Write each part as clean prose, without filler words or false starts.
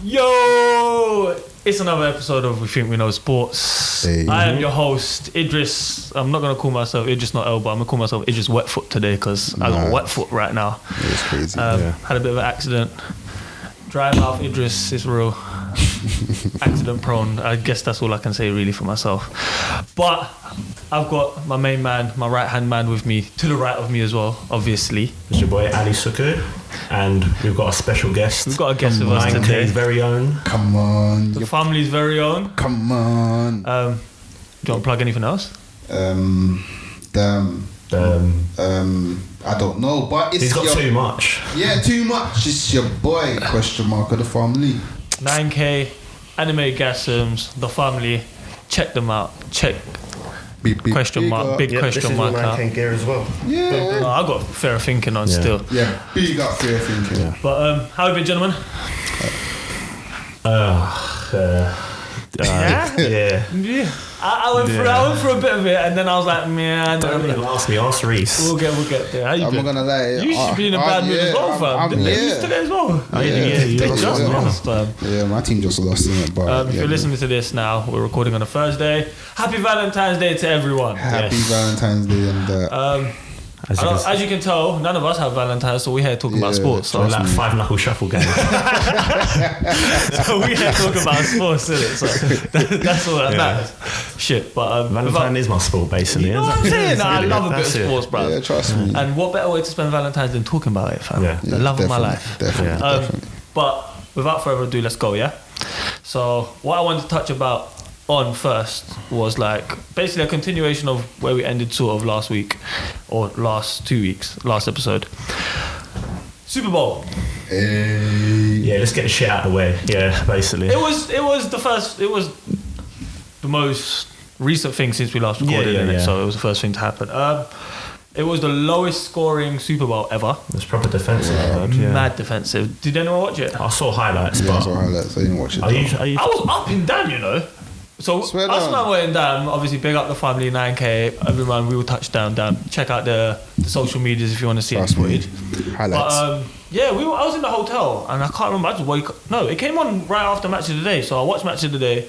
Yo, it's another episode of We Think We Know Sports. Hey. I am your host, Idris. I'm not going to call myself Idris not Elba. I'm going to call myself Idris Wetfoot today because I got wet foot right now. It's crazy. Had a bit of an accident. Dry mouth Idris is real. Accident prone. I guess that's all I can say really for myself. But I've got my main man, my right hand man with me, to the right of me as well, obviously. It's your boy Ali Sucu, and we've got a special guest. We've got a guest with us 9K's today. very own. Come on. The family's very own. Come on. Do you want to plug anything else? I don't know, but it's He's got too much. Yeah, too much. It's your boy, question mark of the family. 9K, Anime Gasms, the family. Check them out. Check Big question mark, big question mark out. gear as well. Yeah. No, I got fair thinking on still. Yeah, big up fair thinking. Yeah. But how have you been, gentlemen? Yeah. I went through a bit of it, and then I was like, man. Don't even ask me. Ask Reese. We'll get there. How you I'm been? not gonna lie. You should be in a bad mood as well, fam. I'm You today as well. You They lost just as well. lost. Yeah, my team just lost in it, but If you're listening to this now, we're recording on a Thursday. Happy Valentine's Day to everyone. Happy Valentine's Day and As you can tell, none of us have Valentine's, so we're here talking about sports. So We're like 5 knuckle shuffle game. So we're here talking about sports, isn't it? So that's all that matters. Shit, but Valentine is my sport, basically. you know what I'm saying? I love a bit of That's it. sports, bro. yeah, trust me. And what better way to spend Valentine's than talking about it, fam? Yeah. The love of my Definitely, life. Definitely. But without further ado, let's go, yeah? So what I wanted to touch about on first was like basically a continuation of where we ended sort of last week or last 2 weeks, last episode. Superbowl. Yeah, let's get the shit out of the way. Yeah, basically. It was the most recent thing since we last recorded, innit? So it was the first thing to happen. It was the lowest scoring Super Bowl ever. It's proper defensive. Mad defensive. Did anyone watch it? I saw highlights, Yeah, I but saw highlights. I didn't watch it. are you I was up and down, you know. So Swear us down. man were in down. Obviously, big up the family, 9K. Everyone, we will touch down. Check out the social medias if you want to see Trust it me. footage. Highlights. But I was in the hotel and I can't remember. I just woke up. No, it came on right after Match of the Day. So I watched Match of the Day.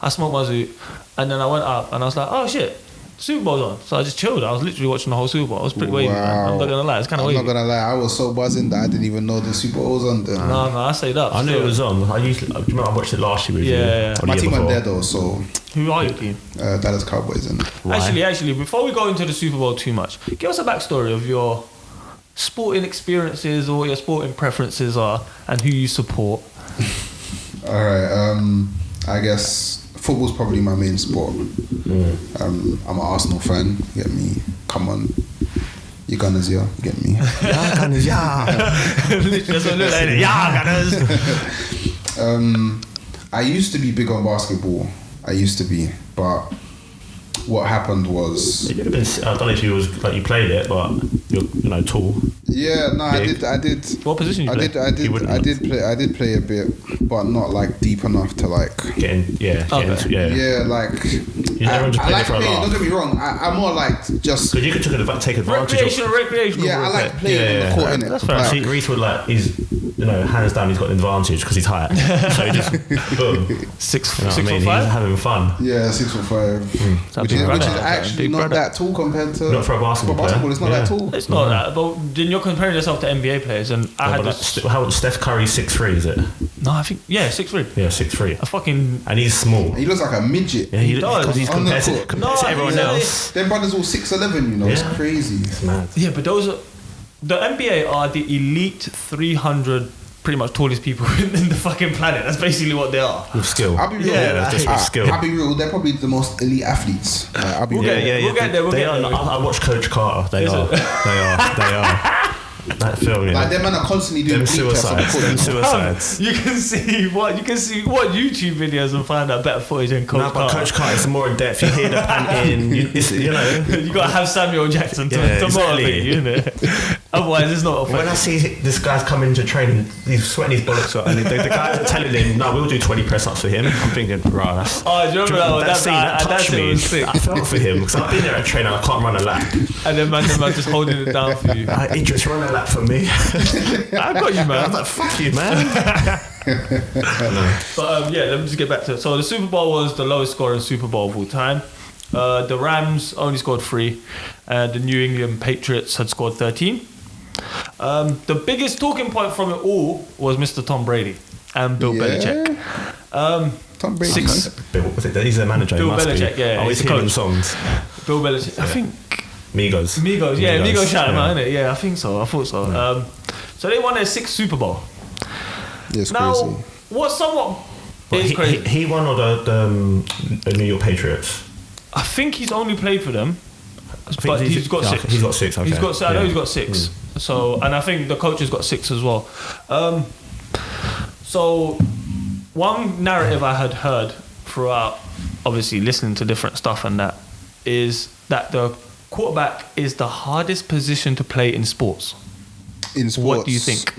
I smoked my zoot, and then I went up and I was like, oh shit, Super Bowl's on. So I just chilled. I was literally watching the whole Super Bowl. I was pretty wavy, man. I'm not gonna lie, it's kind of I'm wavy. not gonna lie, I was so buzzing that I didn't even know the Super Bowl was on there. No, I stayed up. I knew still. it was on. Do you remember I watched it last year with you? Yeah. Or the My year team before? went there though, so Who are your team? Dallas Cowboys and Actually, before we go into the Super Bowl too much, give us a backstory of your sporting experiences or what your sporting preferences are and who you support. alright, I guess football's probably my main sport. I'm an Arsenal fan, you get me? Come on. You Gunners, yeah, you get me? Yeah, Gunners, yeah. Literally, that's what it looked like. Yeah, Gunners. I used to be big on basketball. I used to be, but what happened was I don't know if you was like you played it, but you're tall. yeah, no, Big. I did. What position you play? I did play a bit, but not like deep enough to like. Okay. Yeah, like never just I played like it for a playing. laugh. Don't get me wrong. I'm more like just. Because you could take advantage of. Recreational. Yeah, I like playing on the court, innit? That's fair. See, Reese would he's hands down he's got an advantage because he's higher. So he just boom. 6 You know what I mean? 4 He's 5. having fun. Yeah, 6'5", which is actually Big not brother. that tall compared to. Not for a basketball player. It's not that tall. It's not that, but then you're comparing yourself to NBA players, and I had this. How Steph Curry 6'3", is it? No, I think 6'3". Yeah, 6'3". I fucking. And he's small. He looks like a midget. Yeah, he does. because he's On the compared to, court. compared to everyone else. Their brothers all 6'11", you know. It's Yeah. crazy. It's mad. Yeah, but those are the NBA are the elite 300 pretty much tallest people in the fucking planet. That's basically what they are. With skill. I'll be real. Yeah, just with skill. I'll be real. They're probably the most elite athletes. I'll be We'll real. get there. We'll get there. They are. I watched Coach Carter. They are. That film, Like them man are constantly doing them bleep tests on the suicides. Them court. suicides. You can see what YouTube videos and find out better footage than Coach No, but Carter. Coach Carter is more in depth. You hear the panting. You know. You gotta have Samuel Jackson to motivate you, innit? Otherwise, it's not. When I see this guy's coming to training, he's sweating his bollocks out, and the guys are telling him, "No, we'll do 20 press ups for him." I'm thinking, right, that's. Oh, do you remember that one? That scene that touched me. Was sick. I felt for him because I've been there at training. I can't run a lap. And then man just holding it down for you. Idris, run a lap. lap for me. I got you, I man. was like, fuck you, man. But yeah, let me just get back to it. So the Super Bowl was the lowest scoring Super Bowl of all time. The Rams only scored 3, and the New England Patriots had scored 13. The biggest talking point from it all was Mr. Tom Brady and Bill Belichick. Tom Brady. 6. Bill, was it? He's the manager. Bill he must Belichick, be. yeah, Oh, he's he's the hearing coach. songs. Bill Belichick. I think Migos. Migos shout him yeah. out, innit? Yeah, I think so. I thought so. So they won their 6th Super Bowl. It's Now, crazy. what somewhat But is crazy. he won or the New York Patriots. I think he's only played for them, think but he's got 6. He's got 6. Okay. He's got. I know Yeah. he's got 6. So, and I think the coach has got 6 as well. So, one narrative I had heard throughout, obviously listening to different stuff and that, is that the quarterback is the hardest position to play in sports. In sports, What do you think?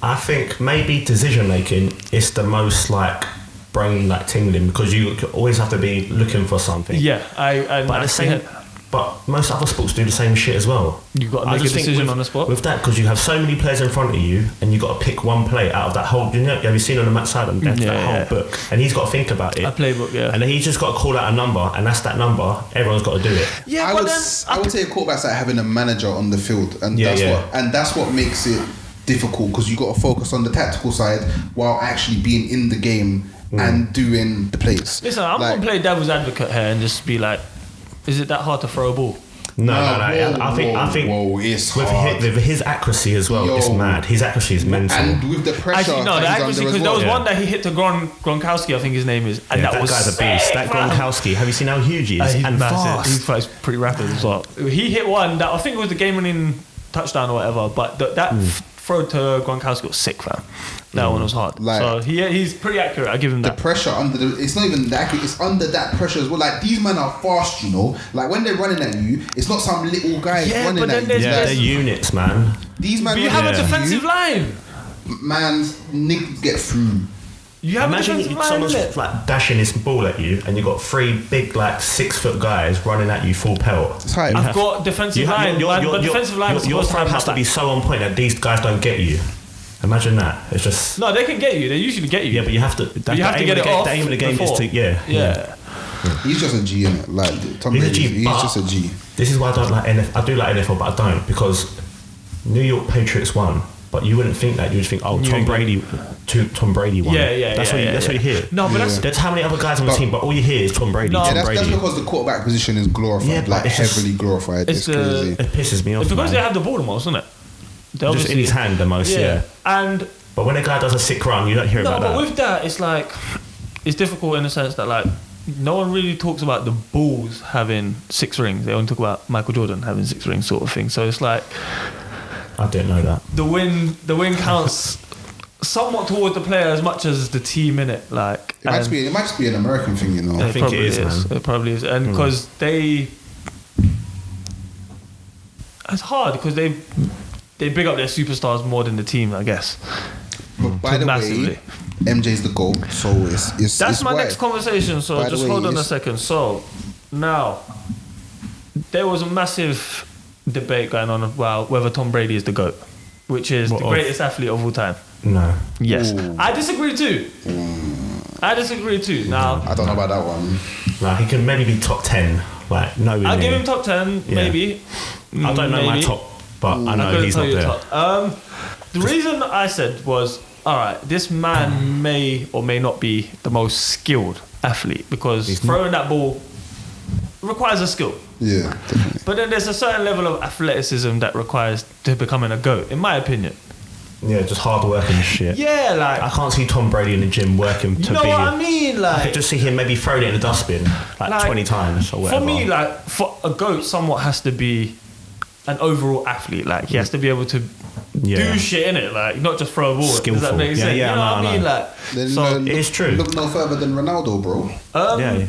I think maybe decision making is the most like brain like tingling because you always have to be looking for something. Yeah, But at the same, but most other sports do the same shit as well. You've got to I make a just think decision with, on the spot. with that because you have so many players in front of you and you got to pick one play out of that whole. You know, have you seen on the Matt Sadam that whole book? And he's got to think about it. A playbook, yeah. And then he's just got to call out a number, and that's that number. Everyone's got to do it. Yeah, I but would, then I would say a quarterback's like having a manager on the field, and Yeah, that's what makes it difficult because you got to focus on the tactical side while actually being in the game and doing the plays. listen, I'm Like, gonna play devil's advocate here and just be like, is it that hard to throw a ball? No. whoa, I think whoa, it's with hard. his accuracy as well, it's Yo. mad. His accuracy is mental. And with the pressure, Actually, no, the that he's accuracy, under because as there was well. one that he hit to Gronkowski, I think his name is, and Yeah, that was guy's a beast. That sick, man. Gronkowski, have you seen how huge he is? He's And massive. fast. He's pretty rapid as well. He hit one that I think it was the game-winning touchdown or whatever, but that throw to Gronkowski was sick, fam. That one was hard. Like- so he's pretty accurate. I give him The that. pressure it's not even that accurate, it's under that pressure as well. Like these men are fast, you know. Like when they're running at you, it's not some little guy Yeah, running but then at you. there's- Yeah, they're units, man. These men But you running have a at defensive you, line. man's niggas get through. You have Imagine a defensive line, someone's innit? like dashing this ball at you, and you got 3 big, like 6-foot guys running at you full pelt. It's high. I've got defensive line, but defensive line was your supposed to throw have has to be that. so on point that these guys don't get you. Imagine that. It's just No, they can get you. They usually get you. yeah, but you have to. you have to get it off. The aim of the game before. is to Yeah. He's just a G, innit? Like Tom He's a Brady, G, he's but- just a G. This is why I don't like NFL. I do like NFL, but I don't because New York Patriots won. But you wouldn't think that. You would think, oh, New Tom England. Brady won. Yeah, That's what you hear. No, but that's There's how many other guys on the But- team, but all you hear is Tom Brady. No, Tom Yeah, that's Brady. because the quarterback position is glorified, Yeah, but like it's just- heavily glorified. it's It's crazy. It pisses me off. it's because man. they have the ball the most, isn't it? They just in obviously- his hand the most. Yeah. And But when a guy does a sick run, you don't hear no, about but that. with that, it's like it's difficult in the sense that like no one really talks about the Bulls having 6 rings. They only talk about Michael Jordan having 6 rings, sort of thing. So it's like I didn't know that. the win counts somewhat toward the player as much as the team in it. Like It might and- just be an American thing, you know. I think it is, man. It probably is, and because it's hard because they big up their superstars more than the team, I guess. But by the Massively. way, MJ's the GOAT, so it's That's it's my why. next conversation. So By the just way, hold on a it's- second. So now there was a massive debate going on about whether Tom Brady is the GOAT, which is What the of? greatest athlete of all time. No. Yes, Ooh. I disagree too. I disagree too. Now I don't know about that one. No, he can maybe be top 10. Like, no. I'll give him top 10, Yeah. maybe. I don't know my Maybe. top, but I I know couldn't he's tell not you there. top. The reason I said was, all right, this man may or may not be the most skilled athlete because throwing that ball requires a skill. Yeah, definitely. But then there's a certain level of athleticism that requires to becoming a GOAT, in my opinion. Yeah, just hard work and shit. Yeah, like I can't see Tom Brady in the gym working to you know be. what I mean? I Like, could just see him maybe throwing it in the dustbin like 20 times or whatever. for me, like for a GOAT, somewhat has to be an overall athlete. Like he has to be able to Yeah. do shit in it, like not just throw a ball. Does Skillful. that make Yeah, sense? yeah, you know I what I know. mean? Like, Then, so it is true. Look no further than Ronaldo, bro. Yeah.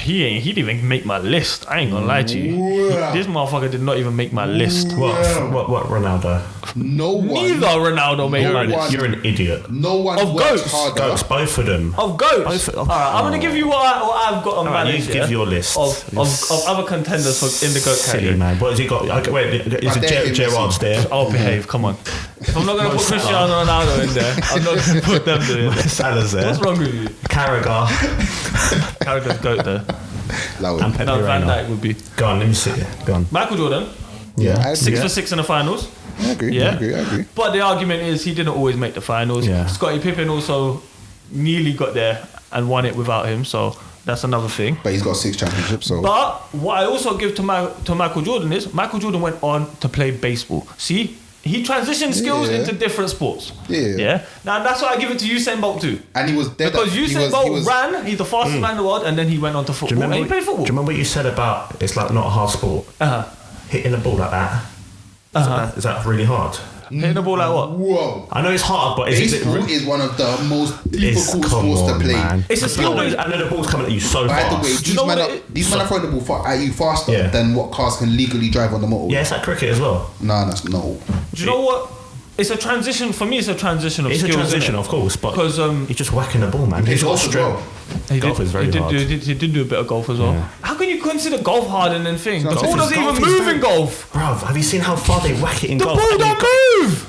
he didn't even make my list. I ain't gonna lie to you. Wow. This motherfucker did not even make my list. What Ronaldo? No one. Neither Ronaldo made money. You're an idiot. No one Of worked goats. harder. Goats, both of them. Of goats. All right, I'm gonna give you what I've got on Alright, manage. you give your list. of other contenders in the goat Silly category. man. What has he got? Wait, is it Gerrard's there? I'll behave. Come on. If I'm not gonna put Cristiano Ronaldo in there, I'm not gonna put them in there. Salah's there. What's wrong with you? Carragher. Carragher's goat there. And Pepe No, Van Reina. Dijk would be. Go on, let me see. Go on. Michael Jordan, Yeah, I agree. 6 for 6 in the finals. I agree. Yeah. I agree. But the argument is he didn't always make the finals. Yeah. Scottie Pippen also nearly got there and won it without him, so that's another thing. But he's got 6 championships, so. But what I also give to Michael Jordan is Michael Jordan went on to play baseball. See, he transitioned skills Yeah. into different sports. Yeah. Yeah. Now that's why I give it to Usain Bolt too. And he was dead. Because Usain Bolt ran, he's the fastest man in the world, and then he went on to Do football. you, And remember, he played do football. you remember what you said about it's like not a hard sport? Hitting the ball like that. Is that really hard? Hitting the ball like what? Whoa. I know it's hard, but is it Baseball is one of the most It's difficult come sports to on, play. man. It's a skill. I know the ball's coming at you so By the way, fast. these know men what are, it- these men are throwing the ball at you faster Yeah. than what cars can legally drive on the motorway. Yeah, it's like cricket as well. Nah, that's no. Do you know what? It's a transition for me. It's a transition of It's a skills. transition, innit? of course, but Because you're just whacking the ball, man. It's He's got golf as strength. well. He Golf did, is very he did hard. he did do a bit of golf as well. Yeah. How can you consider golf harder than things? The So I'm ball saying doesn't even golf is move very- in golf. Bruv, have you seen how far they whack it in The golf? ball And don't move.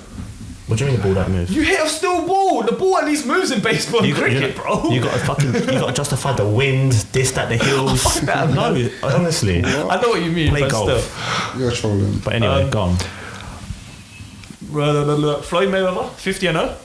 What do you mean the ball don't move? You hit a still ball. The ball at least moves in baseball and cricket, bro. You got to justify the wind, this, that, the hills. Fuck that, man. No, honestly. I know what you mean, Play but golf. still. You're trolling. But anyway, go on. Floyd Mayweather, 50 and 0.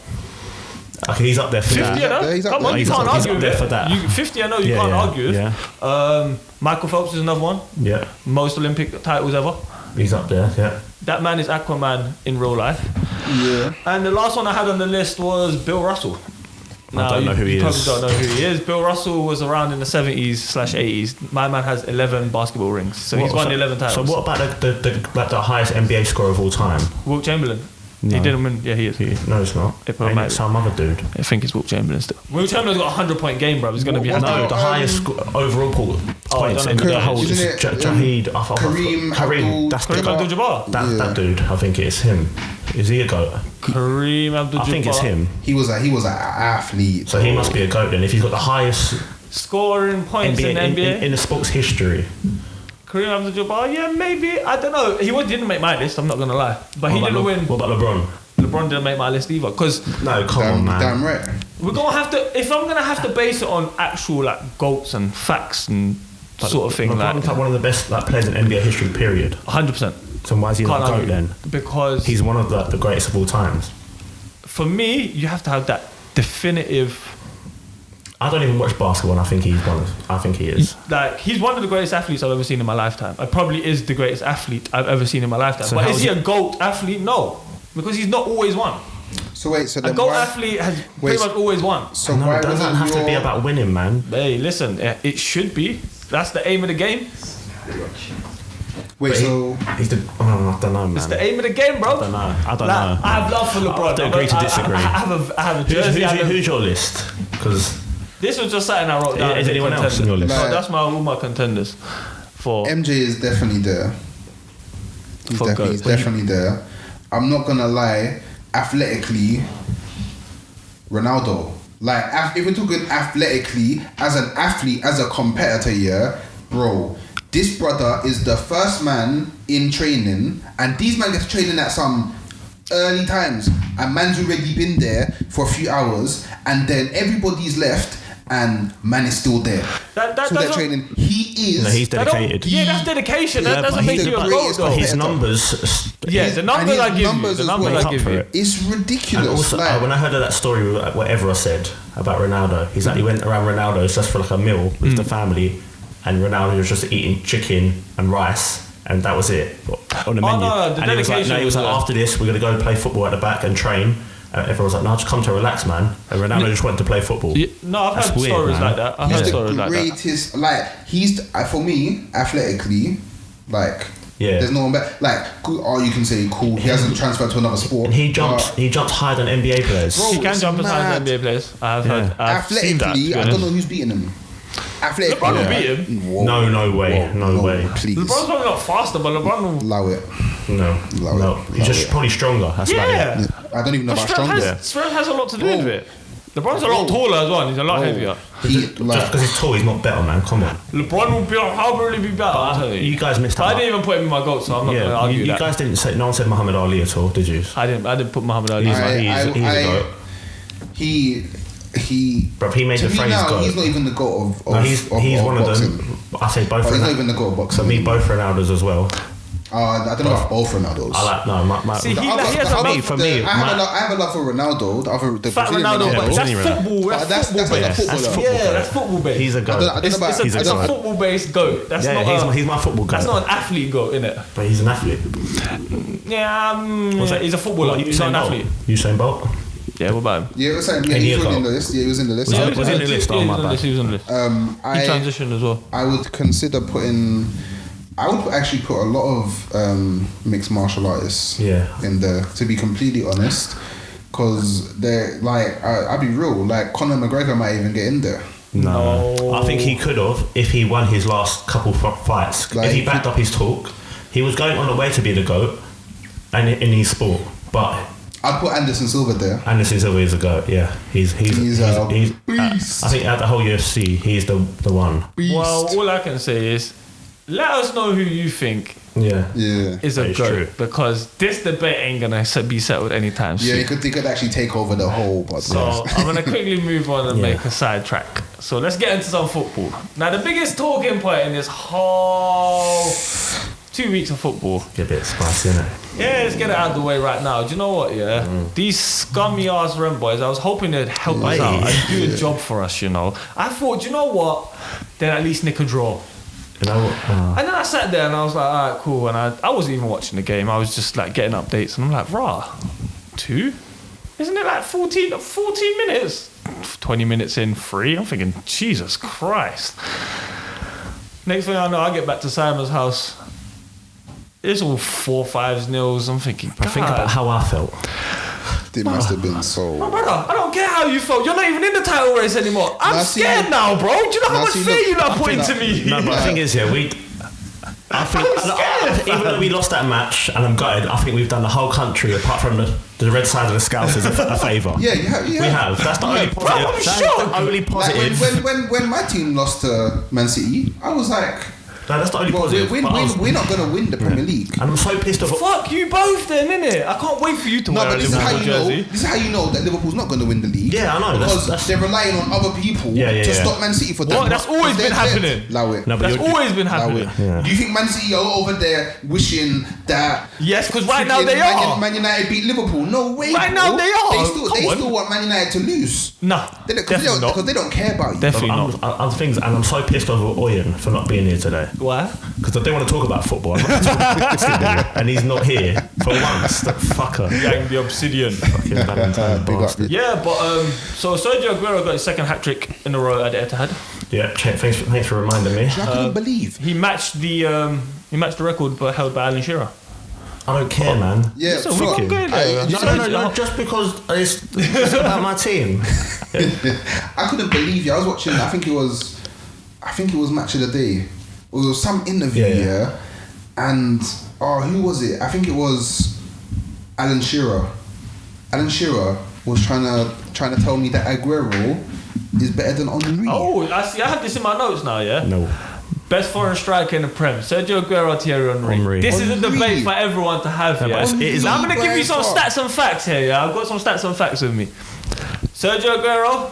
Okay, he's up there for 50 that. and 0. He's up Come there. on, you He's can't up- he's argue up with there it. for that. 50 and 0, you Yeah, can't yeah, argue with. yeah. Michael Phelps is another one. Yeah, Most Olympic titles ever. he's up there. Yeah. That man is Aquaman in real life. Yeah. And the last one I had on the list was Bill Russell. Now, don't know who he you probably is. don't know who he is. Bill Russell was around in the 70s/80s. My man has 11 basketball rings, so he's won 11 titles. So what about the highest NBA score of all time? Wilt Chamberlain. He No. didn't win. Yeah, he is. No, it's not. It Ain't might it be. some other dude? I think it's Wilt Chamberlain still. Wilt Chamberlain's got a 100-point game, bro. He's going to be. What- No, what- the highest overall points I in don't know the who whole that is. is Isn't it, Jaheed. Kareem Abdul- That's Kareem the Abdul-Jabbar. that dude. I think it's him. Is he a goat? Kareem Abdul-Jabbar. I think it's him. He was an athlete. So he must be a goat then. If he's got the highest Scoring points NBA, in the NBA. in the sports history. Kareem Abdul-Jabbar. Yeah, maybe. I don't know. He didn't make my list. I'm not going to lie. But he What didn't about win. What about LeBron? LeBron didn't make my list either. Because No, come on, man. Damn right. we're going to have to. If I'm going to have to base it on actual like goats and facts and sort of thing, LeBron's like one of the best players in NBA history. Period. 100%. So why is he Can't not a goat argue. then? Because He's one of the greatest of all times. for me, you have to have that definitive. I don't even watch basketball, and I think he's one. I think he is. Like he's one of the greatest athletes I've ever seen in my lifetime. I probably is the greatest athlete I've ever seen in my lifetime. So but how is is he it- a GOAT athlete? No, because he's not always won. So wait, so A then GOAT why? athlete has Wait, pretty much always won. So No, why it doesn't wasn't have to be your- about winning, man. Hey, listen, it should be. That's the aim of the game. Wait, so He's the. Oh, I don't know, man. It's the aim of the game, bro. I don't know. I don't Like, know. I have love for LeBron. I have to agree to disagree. I have a jersey. Who's your list? Because This was just something I wrote down. is as a anyone else contender. in your list? No, that's all my contenders for. MJ is definitely there. He's, For he's goat. definitely there. I'm not gonna lie. Athletically, Ronaldo. Like, if we're talking athletically, as an athlete, as a competitor, yeah, bro. This brother is the first man in training, and these man gets training at some early times, and man's already been there for a few hours, and then everybody's left, and man is still there. That so they're doesn't- training. He is. No, he's That don't- dedicated. Yeah, that's dedication. That Yeah, doesn't but make he's you the a goat, greatest though. His competitor. numbers. Yeah, the numbers his I give you. numbers The as numbers well. I give For you. it. It's ridiculous. And also, like, when I heard of that story, with whatever I said about Ronaldo, he's like he went around Ronaldo's just for like a meal with the family, and Ronaldo was just eating chicken and rice, and that was it on the menu. no, the and he was like, dedication he was like, was there. after this, we're gonna go play football at the back and train. Everyone was like, no, just come to relax, man. And Ronaldo just wanted to play football. Yeah, no, I've That's heard weird, stories man. like that. I've he's heard the stories like that. greatest. Like, he's for me athletically. Like, Yeah. there's no one better. Like, or you can say cool. He hasn't transferred to another sport. And he jumps. but He jumps higher than NBA players. Bro, He can it's jump as high as mad. NBA players. I've heard. I've seen that. to athletically, be I don't honest. know who's beating him. athletic. LeBron will beat him. Whoa. No way. No way. Please. LeBron's probably not faster, but LeBron will. Allow it. No. He's just probably stronger. That's about Yeah. it. I don't even know about stronger. Strength has a lot to do with it. LeBron's a lot taller as well. And he's a lot heavier. Just because he's tall, he's not better, man. Come on. LeBron will be. How will he be better? I'll tell you. You guys missed out. I didn't even put him in my GOAT, so I'm not going to argue you that. guys didn't say. No one said Muhammad Ali at all, did you? I didn't put Muhammad Ali. He's a goat. He. Bro, he made To the me phrase now, goat. he's not even the goat of. No, he's one of boxing. them. I say both. Oh, he's not even the goat of boxing. For me, both Ronaldos as well. I don't know about both Ronaldos. I like my. See, The he other- has the a other- me. for the- me, I have a love for Ronaldo. The Fat Brazilian Ronaldo, but that's Brazilian football. But That's football like based. a footballer. Yeah, that's football based. He's a I goat. don't know about. It's a football based GOAT. That's not. He's my football guy. That's not an athlete GOAT, innit? But he's an athlete. Yeah, he's a footballer. He's not an athlete. Usain Bolt. Yeah, what about him? Yeah, it was saying, he was in the list. Yeah, he was in the list. Was he in the list? Oh, my bad. He was on the list. He transitioned as well. I would consider putting. I would actually put a lot of mixed martial artists in there, to be completely honest, because they're like, I'll be real, like Conor McGregor might even get in there. No. I think he could have if he won his last couple fights. Like, if he backed up his talk, he was going on the way to be the GOAT and in his sport. But I'd put Anderson Silva there. Anderson Silva is a GOAT. Yeah, he's beast. I think at the whole UFC, he's the one. Beast. Well, all I can say is, let us know who you think Yeah. is a That is GOAT, true. because this debate ain't gonna be settled anytime Yeah, soon. he could actually take over the whole podcast. So I'm gonna quickly move on and make a sidetrack. So let's get into some football. Now, the biggest talking point in this whole 2 weeks of football. Get a bit spicy, innit? Yeah, let's get it out of the way right now. Do you know what? Yeah, these scummy ass Rem boys. I was hoping they'd help us out and do a job for us. You know, I thought, you know what? Then at least nick a draw. You know what? And then I sat there and I was like, all right, cool. And I wasn't even watching the game. I was just like getting updates. And I'm like, rah, 2? Isn't it like 14 minutes? 20 minutes in, 3? I'm thinking, Jesus Christ. Next thing I know, I get back to Simon's house. It's all 4-5-0. I'm thinking, I think about how I felt. It must have been so. My brother, I don't care how you felt. You're not even in the title race anymore. I'm scared now, bro. Do you know how much fear you lot put into me? No, but the thing is, I think even though we lost that match and I'm gutted, I think we've done the whole country, apart from the red side of the Scousers, a favour. Yeah, you have. We have. That's the only positive. I'm That's shocked. the only positive. Like when my team lost to Man City, I was like, No, that's the only well, positive. we're not going to win the Premier League. And I'm so pissed off. Fuck you both then, innit? I can't wait for you to No, wear but a this is how Liverpool you know. jersey. This is how you know that Liverpool's not going to win the league. Yeah, I know. Because they're relying on other people to stop Man City for them. What? That's always been happening. Allow it. No, but That's always been happening. Do you think Man City are over there wishing that? Yes, because right now they Man, are. Man United beat Liverpool. No way. Right now bro. they are. They still want Man United to lose. Nah, Because they don't care about you. Definitely not. And I'm so pissed off with Oyen for not being here today. Why? Because I don't want to talk about football. I'm not talking and he's not here for once. That fucker. Gang the obsidian. Fucking Valentine Big up. bastard. Yeah, but so Sergio Aguero got his second hat trick in a row at the Etihad. Yeah, thanks for reminding me. I couldn't believe. He matched the record held by Alan Shearer. I don't care, man. Yeah, So we can't go there. No, just because it's about my team. I couldn't believe you. I was watching. I think it was Match of the Day. It was some interview, and who was it? I think it was Alan Shearer. Alan Shearer was trying to tell me that Aguero is better than Henry. Oh, I see. I have this in my notes now. Yeah. No. Best foreign striker in the Prem, Sergio Aguero, Thierry Henry. This is a Henry. debate for everyone to have. Yeah, but it is now I'm going to give you some Henry. stats and facts here. Yeah, I've got some stats and facts with me. Sergio Aguero,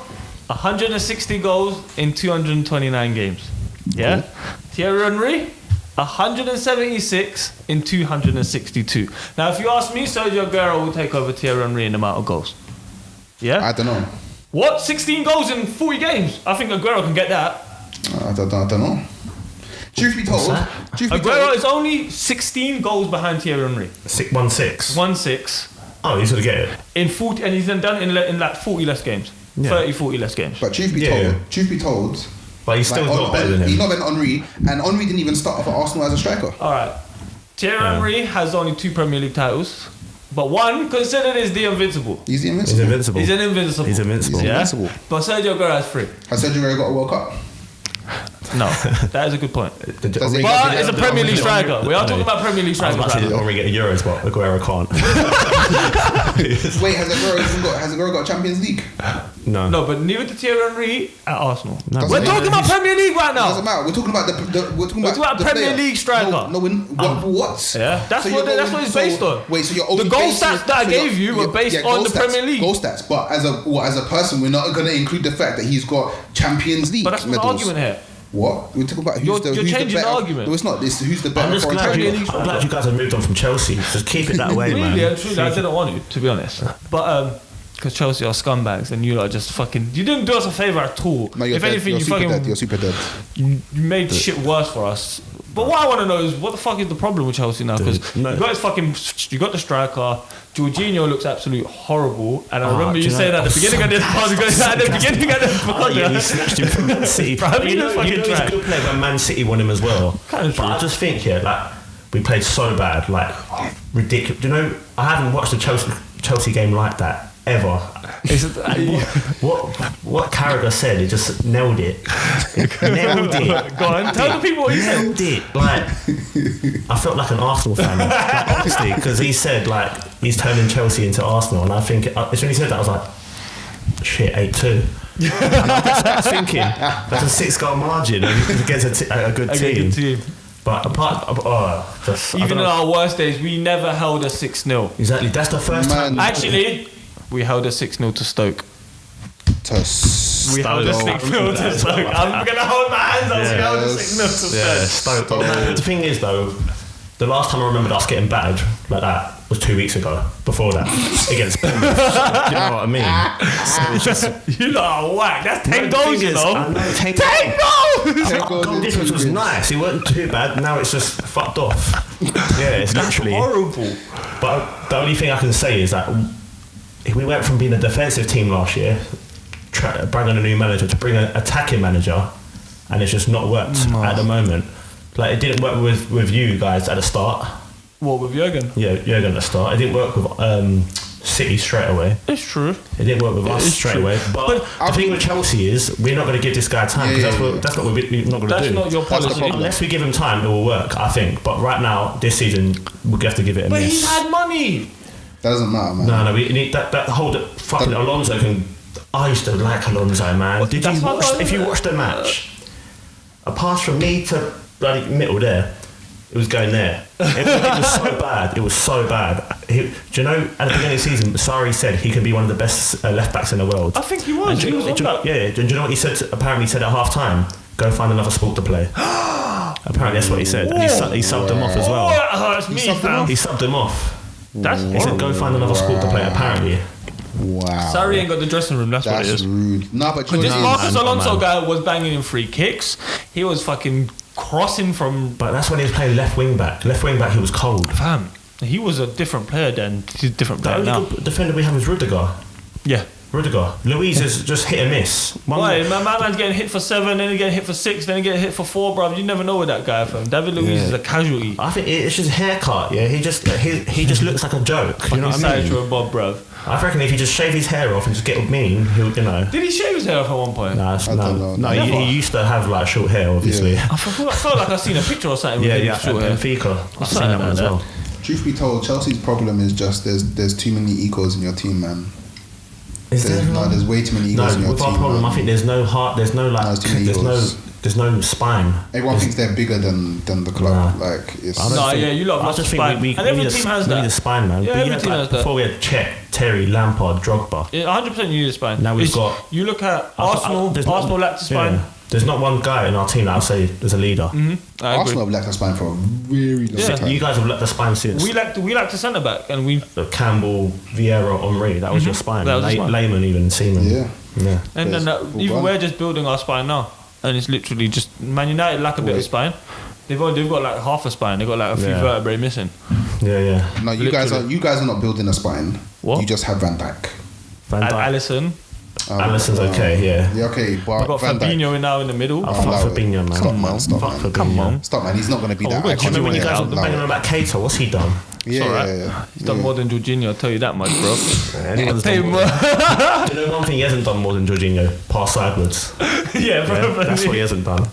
160 goals in 229 games. Yeah. Thierry Henry, 176 in 262. Now, if you ask me, Sergio Aguero will take over Thierry Henry in the amount of goals. Yeah. I don't know. What? 16 goals in 40 games? I think Aguero can get that. I don't know. Truth be told, Aguero is only 16 goals behind Thierry Henry. 1-6. 1-6 Oh, he's gonna get it. in 40, and he's done in like 40 less games. 40 less games. but truth be told, But he's still not better than he's him. not better than Henry, and Henry didn't even start off at Arsenal as a striker. All right. Thierry Henry has only 2 Premier League titles, but one considered is the invincible. He's the He's invincible. invincible. He's an invincible. He's invincible. He's Yeah? invincible. But Sergio Aguero has 3. Has Sergio Aguero got a World Cup? No, that is a good point. Does it- But it's a Premier League striker. We are talking about Premier League I was strikers. about to Right say now. Henry get a Euros, but Aguero can't. Wait, has Aguero got Champions League? No. No, but neither did Thierry Henry at Arsenal. No, We're but- talking about Premier League right Doesn't now. matter. We're talking about we're talking about about the Premier player. League striker. No, what? Yeah, that's So what you're that's going- what it's so- based on. Wait, so you're only The goal basing- stats that I so gave you were you're- based goal on the stats, Premier League. Goal stats, but as a person, we're not going to include the fact that he's got Champions League But that's not the medals. argument here. What? We're talking about You're changing the better, argument. No, it's not. This who's the better I'm just foreign glad striker. I'm glad you guys have moved on from Chelsea. Just keep it that way, man. Really and truly, I didn't want to be honest. But because Chelsea are scumbags and you lot just fucking. You didn't do us a favour at all. No, you're If dead. anything, You're you super fucking dead. You're super dead. you made shit worse for us. But what I want to know is what the fuck is the problem with Chelsea now? Because No. you got the striker. Jorginho looks absolutely horrible, and I remember do you you know- saying at the beginning of this podcast, at the beginning of this Oh, yeah, he podcast. snatched him from Man City. Bro, he was fucking he's a trash. good player, but Man City won him as well. Kinda But true. I just think, like, we played so bad, like, ridiculous. Do you know, I haven't watched a Chelsea game like that ever. What Carragher said, he just nailed it. Nailed it. Go on, tell the people what you said. Nailed it. Like, I felt like an Arsenal fan, like, honestly, because he said, like, he's turning Chelsea into Arsenal, and I think, it's when he said that, I was like, shit, 8-2. And I was thinking, that's a 6-goal margin against a good team. But just, I Even don't in know. our worst days, we never held a 6-0. Exactly, that's the first time. Actually, we held a 6-0 to Stoke. We held a 6-0 to Stoke. I'm going to hold my hands up. We held a 6-0 to Stoke. Stoke. No, the thing is, though, the last time I remembered us getting battered like that was 2 weeks ago. Before that, against Bournemouth. You know what I mean? So it's just, You lot are whack. That's 10 the goals, thing you is, know. I know 10 goals! Goal difference was nice. It wasn't too bad. Now it's just fucked off. Yeah, it's literally Horrible. But the only thing I can say is that we went from being a defensive team last year, bringing a new manager, to bring an attacking manager, and it's just not worked at the moment. Like, it didn't work with you guys at the start. What, with Jurgen? Yeah, Jurgen at the start. It didn't work with City straight away. It's true. It didn't work with us is straight true. away. But the thing with Chelsea is we're not going to give this guy time because that's what we're not going to do. That's not your That's the policy. problem. Unless we give him time, it will work, I think. But right now, this season, we'll have to give it a But miss. he's had money. That doesn't matter, man. No, we need that whole fucking Alonso can. I used to like Alonso, man. Did That's you what watch? I- If you watched the match, a pass from me to bloody middle there, it was going there. It was so bad. It was so bad. Do you know? At the beginning of the season, Sarri said he can be one of the best left backs in the world. I think he was. He was on that. Yeah. Do you know what he said? Apparently, he said at half time, "Go find another sport to play." Apparently, that's what he said. And he subbed him off as Oh, well. that hurts me, fam. He subbed him off. That's He said, "Go find another sport to play." Apparently. Wow. Sarri ain't got the dressing room. That's what it That's is. rude. No, but you This know, Marcus man, Alonso man. guy was banging in free kicks. He was fucking crossing from. But that's when he was playing left wing back. Left wing back, he was cold. Fam, he was a different player then. He's a different The player only now. good defender we have is Rudiger. Yeah. Rudiger. Luis is just hit and miss. Why? My man's getting hit for 7, then he getting hit for 6, then he getting hit for 4, bro. You never know with that guy, fam. David Luiz is a casualty. I think it's just haircut. Yeah, he just looks like a joke. You know what I He's mean? a Bob, bro. I reckon if he just shave his hair off and just get mean, he'll Did he shave his hair off at one point? No, I don't know. no. Never. He used to have like short hair, obviously. Yeah. I felt like I seen a picture or something with him with short hair. and Fika. I've seen that one as well. truth be told, Chelsea's problem is just there's too many egos in your team, man. Is there? There's way too many egos in No, your with team. our problem, man. I think there's no heart. There's no like. No, it's too many egos. There's no spine. Everyone thinks they're bigger than the club. Nah. Like it's. I don't No, think- yeah, you lot I lost just the think spine. we And every need team a, has we that. need a spine, man. Yeah, We every had, team like, has that. before we had Cech, Terry, Lampard, Drogba. Yeah, 100% you need a spine. Now we've It's- got- You look at Arsenal. There's not- Arsenal lacked a spine. Yeah. There's not one guy in our team that I'll say is a leader. I agree. Arsenal have lacked a spine for a very long Yeah. time. You guys have let the spine since. We lacked a centre back, and we Campbell, Vieira, Henry. That was your spine. That was the spine. Layman, even Seaman. Yeah. Yeah. and then even Full we're on. just building our spine now, and it's literally just Man United lack a bit of Wait. spine. They've got like half a spine. They've got like a few Yeah. vertebrae missing. Yeah. No, you guys are not building a spine. What? You just have Van Dijk. Van Dijk. Allison, Alisson's okay, yeah. Yeah, okay, but We've got Van Dijk. Fabinho now in the middle. I fuck Fabinho, man. Stop, man. Stop, Fuck man. Come on. Stop, man. He's not going to be that we've got Do you iconic. remember when you player. guys were banging on about Keita? What's he done? Yeah, It's alright. yeah. He's done more than Jorginho, I'll tell you that much, bro. Anyone's Tell you done more. Do you know one thing he hasn't done more than Jorginho? Pass sideways. Yeah, bro. That's what he hasn't done.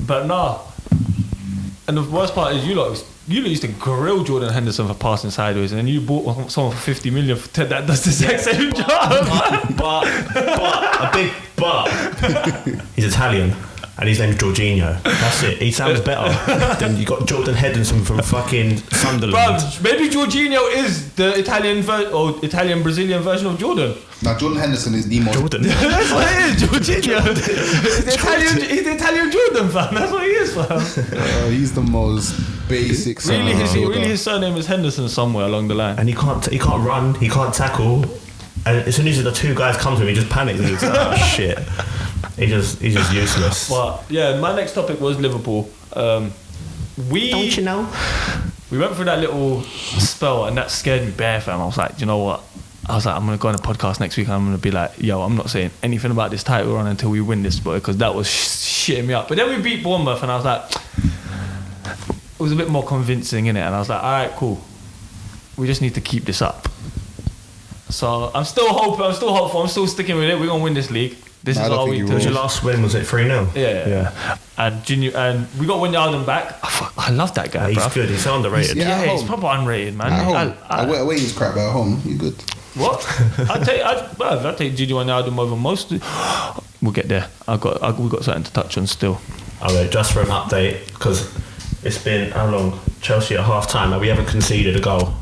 But nah. And the worst part is you lot used to grill Jordan Henderson for passing sideways, and then you bought someone for 50 million that does the exact same job. But a big but. He's Italian. And his name's Jorginho. That's it. He sounds better than you got Jordan Henderson from fucking Sunderland. Bro, maybe Jorginho is the Italian Brazilian version of Jordan. Now, Jordan Henderson is the most... Jordan. That's what it is, Jorginho. He's the Italian Jordan, fam. That's what he is, fam. he's the most basic son of a builder. Really, his surname is Henderson somewhere along the line. And he can't run, he can't tackle. And as soon as the two guys come to him, he just panics and he's like, oh shit. He's just useless. But yeah, my next topic was Liverpool. Don't you know? We went through that little spell and that scared me bare, fam. I was like, you know what? I was like, I'm going to go on a podcast next week and I'm going to be like, yo, I'm not saying anything about this title run until we win this, boy, because that was shitting me up. But then we beat Bournemouth and I was like, it was a bit more convincing, innit? And I was like, all right, cool. We just need to keep this up. So I'm still hopeful, I'm still sticking with it. We're going to win this league. This is all we do. Was your last win, was it 3-0? Yeah. And we got Wijnaldum back. I love that guy, He's bro. good, he's underrated. He's proper underrated, man. At home. Away is crap, but at home, you're good. What? I'd take Gini Wijnaldum over most. We'll get there. We got something to touch on still. Okay, just for an update, because it's been how long? Chelsea at half time, and we haven't conceded a goal.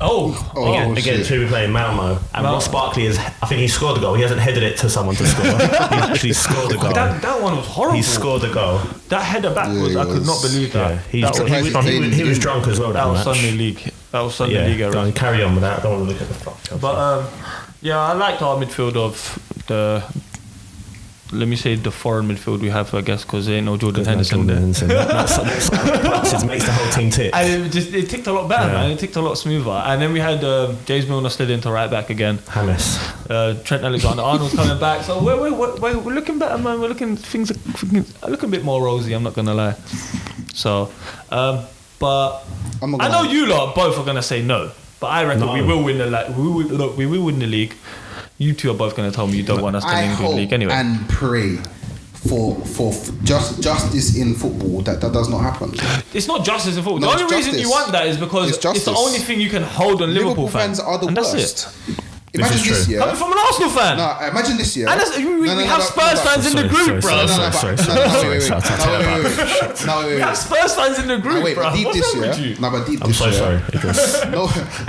Against who we playing? Malmo. And Ross Barkley I think he scored the goal. He hasn't headed it to someone to score. He actually scored the goal. That one was horrible. He scored the goal. That header back I could not believe that. He was drunk as well. That was Sunday League. That was Sunday League. Go and carry on with that. I don't want to look at the fuck. But I liked our midfield of the. Let me say the foreign midfield we have, I guess, because there ain't no Jordan Henderson there. Makes the whole team tick. And it ticked a lot better, man. It ticked a lot smoother. And then we had James Milner slid into right back again. James. Trent Alexander-Arnold's coming back. So we're looking better, man. Things are looking a bit more rosy, I'm not going to lie. So, but I know you lot both are going to say no. But I reckon we will win we will win the league. You two are both going to tell me you don't want us to win the league anyway. And pray for justice in football that does not happen. It's not justice in football. The only reason you want that is because it's the only thing you can hold on Liverpool fans. Are the worst. That's it. Imagine this year. Coming from an Arsenal fan. No, imagine this year. And we have Spurs fans in the group, bro. No, we have Spurs fans in the group, bro. But deep this year. I'm so sorry, Idris.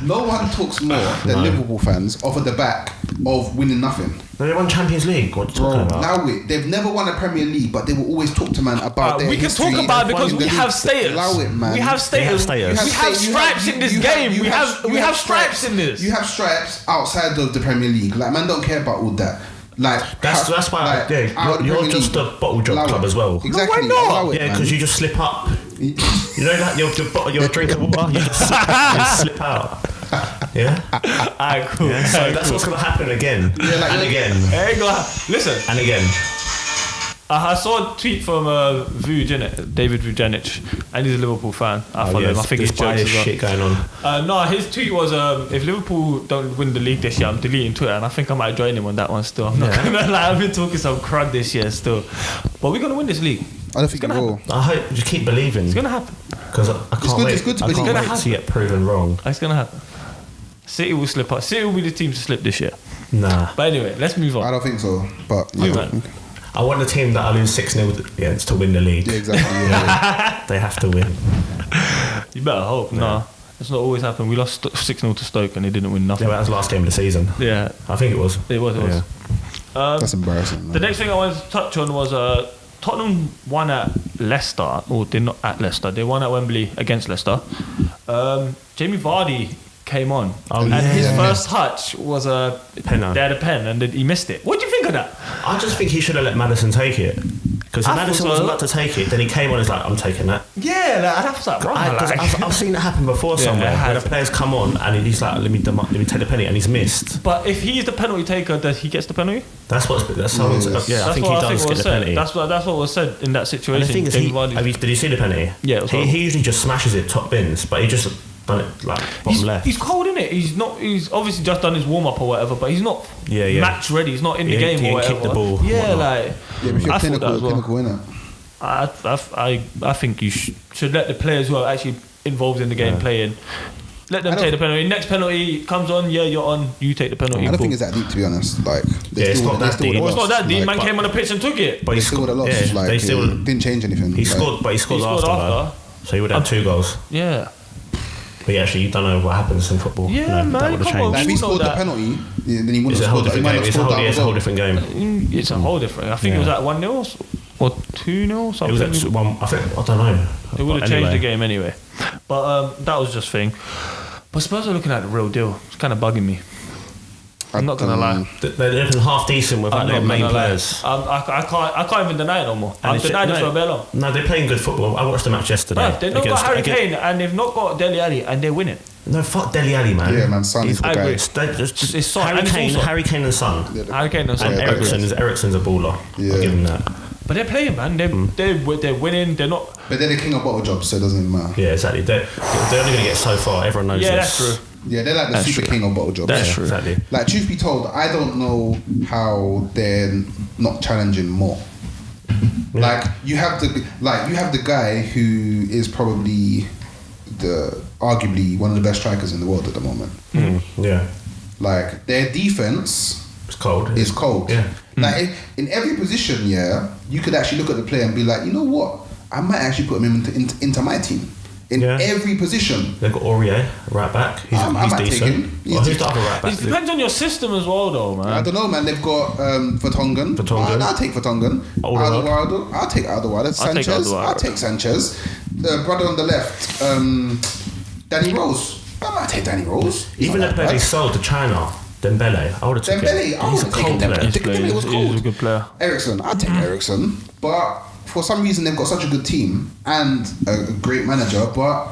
No one talks more than Liverpool fans off of the back of winning nothing. They won Champions League. What are you talking about? Now they've never won a Premier League, but they will always talk to man about their history. We can talk about it because we have status. Allow it, man. We have status. We have stripes in this game. We have stripes in this. You have stripes outside of the Premier League. Like, man, don't care about all that. Like that's why you're just a bottle job club as well. Exactly. No, why not? Yeah, because you just slip up. You know that your drink of water, you just slip out. Yeah. Alright, cool. Yeah, so that's what's gonna happen again and again. Listen. And again. I saw a tweet from David Vujanic, and he's a Liverpool fan. I follow him. I think he's jokes as well. Shit going on. No, his tweet was if Liverpool don't win the league this year, I'm deleting Twitter, and I think I might join him on that one still. I'm not gonna lie, I've been talking some crud this year still, but we're gonna win this league. I don't think it will. I hope you keep believing. It's gonna happen because I can't wait. It's good to believe. I can't wait to get proven wrong. It's gonna happen. City will slip up. City will be the team to slip this year. Nah. But anyway, let's move on. I don't think so. But I want the team that I lose 6-0 against to win the league. Yeah, exactly. Yeah. They have to win. You better hope. No, it's not always happened. We lost 6-0 to Stoke and they didn't win nothing. Yeah, that was the last game of the season. Yeah, I think it was. It was. Yeah. That's embarrassing. Man. The next thing I wanted to touch on was Tottenham won at Leicester, or they're not at Leicester. They won at Wembley against Leicester. Jamie Vardy came on, and his first touch was a pen. They had a pen, and he missed it. What do you think of that? I just think he should have let Maddison take it. Because Madison was about to take it, then he came on and was like, I'm taking that. Yeah, like, that was like wrong. I've seen it happen before somewhere where the players come on and he's like, let me take the penalty, and he's missed. But if he's the penalty taker, does he gets the penalty? I think he does get the penalty. That's what was said in that situation. And the thing is, did you see the penalty? Yeah, he usually just smashes it top bins, but he just done it like bottom left. He's cold, innit? He's obviously just done his warm up or whatever, but he's not match ready. He's not in the game or whatever. Kick the ball. Yeah, like but if you're clinical innit? I think you should let the players who are actually involved in the game playing. Let them take the penalty. Next penalty comes on, you're on. You take the penalty. I don't think it's that deep, to be honest. Like, it's not that deep. It's not that deep. Man came on the pitch and took it. But he still would have lost. Yeah, they still didn't change anything. He scored after. So he would have 2 goals. Yeah. But actually, you don't know what happens in football. Yeah, man. That would have changed. If he scored the penalty, then he wouldn't have scored that. It's a whole different game. It's a whole different. I think it was at 1-0 or 2-0 something. It was at 1. I don't know. It would have changed the game anyway. But that was just thing. But Spurs are looking at the real deal. It's kind of bugging me. I'm not gonna lie. They're looking half decent without their main players. I can't even deny it no more. I've denied it for a bit long. No, they're playing good football. I watched the match yesterday. They've not got Harry Kane and they've not got Dele Alli and they're winning. No, fuck Dele Alli, man. Yeah, man. Son is the guy. It's Harry Kane and Son. Harry Kane and Son. And Eriksen's a baller. Yeah. I'll give him that. But they're playing, man. They're winning. They're not. But they're the king of bottle jobs, so it doesn't even matter. Yeah, exactly. They're only going to get so far. Everyone knows this. Yeah, that's true. Yeah, they're like the super king of bottle jobs. That's true. Exactly. Like, truth be told, I don't know how they're not challenging more. Yeah. Like you have the guy who is probably arguably one of the best strikers in the world at the moment. Yeah. Like their defense is cold. Is cold. Yeah. Like in every position, you could actually look at the player and be like, you know what? I might actually put him into my team. In every position. They've got Aurier, right back. He's decent. Who's the other right back? It depends on your system as well, though, man. I don't know, man. They've got Vertonghen. I'll take Vertonghen. Alderweireld. I'll take Alderweireld. Sanchez. I'll take Sanchez. The brother on the left, Danny Rose. I might take Danny Rose. Even the player they sold to China, Dembele. I would have taken him. He's a cold player. Dembele was cold. He's a good player. Eriksen. I'll take Eriksen. But for some reason they've got such a good team and a great manager, but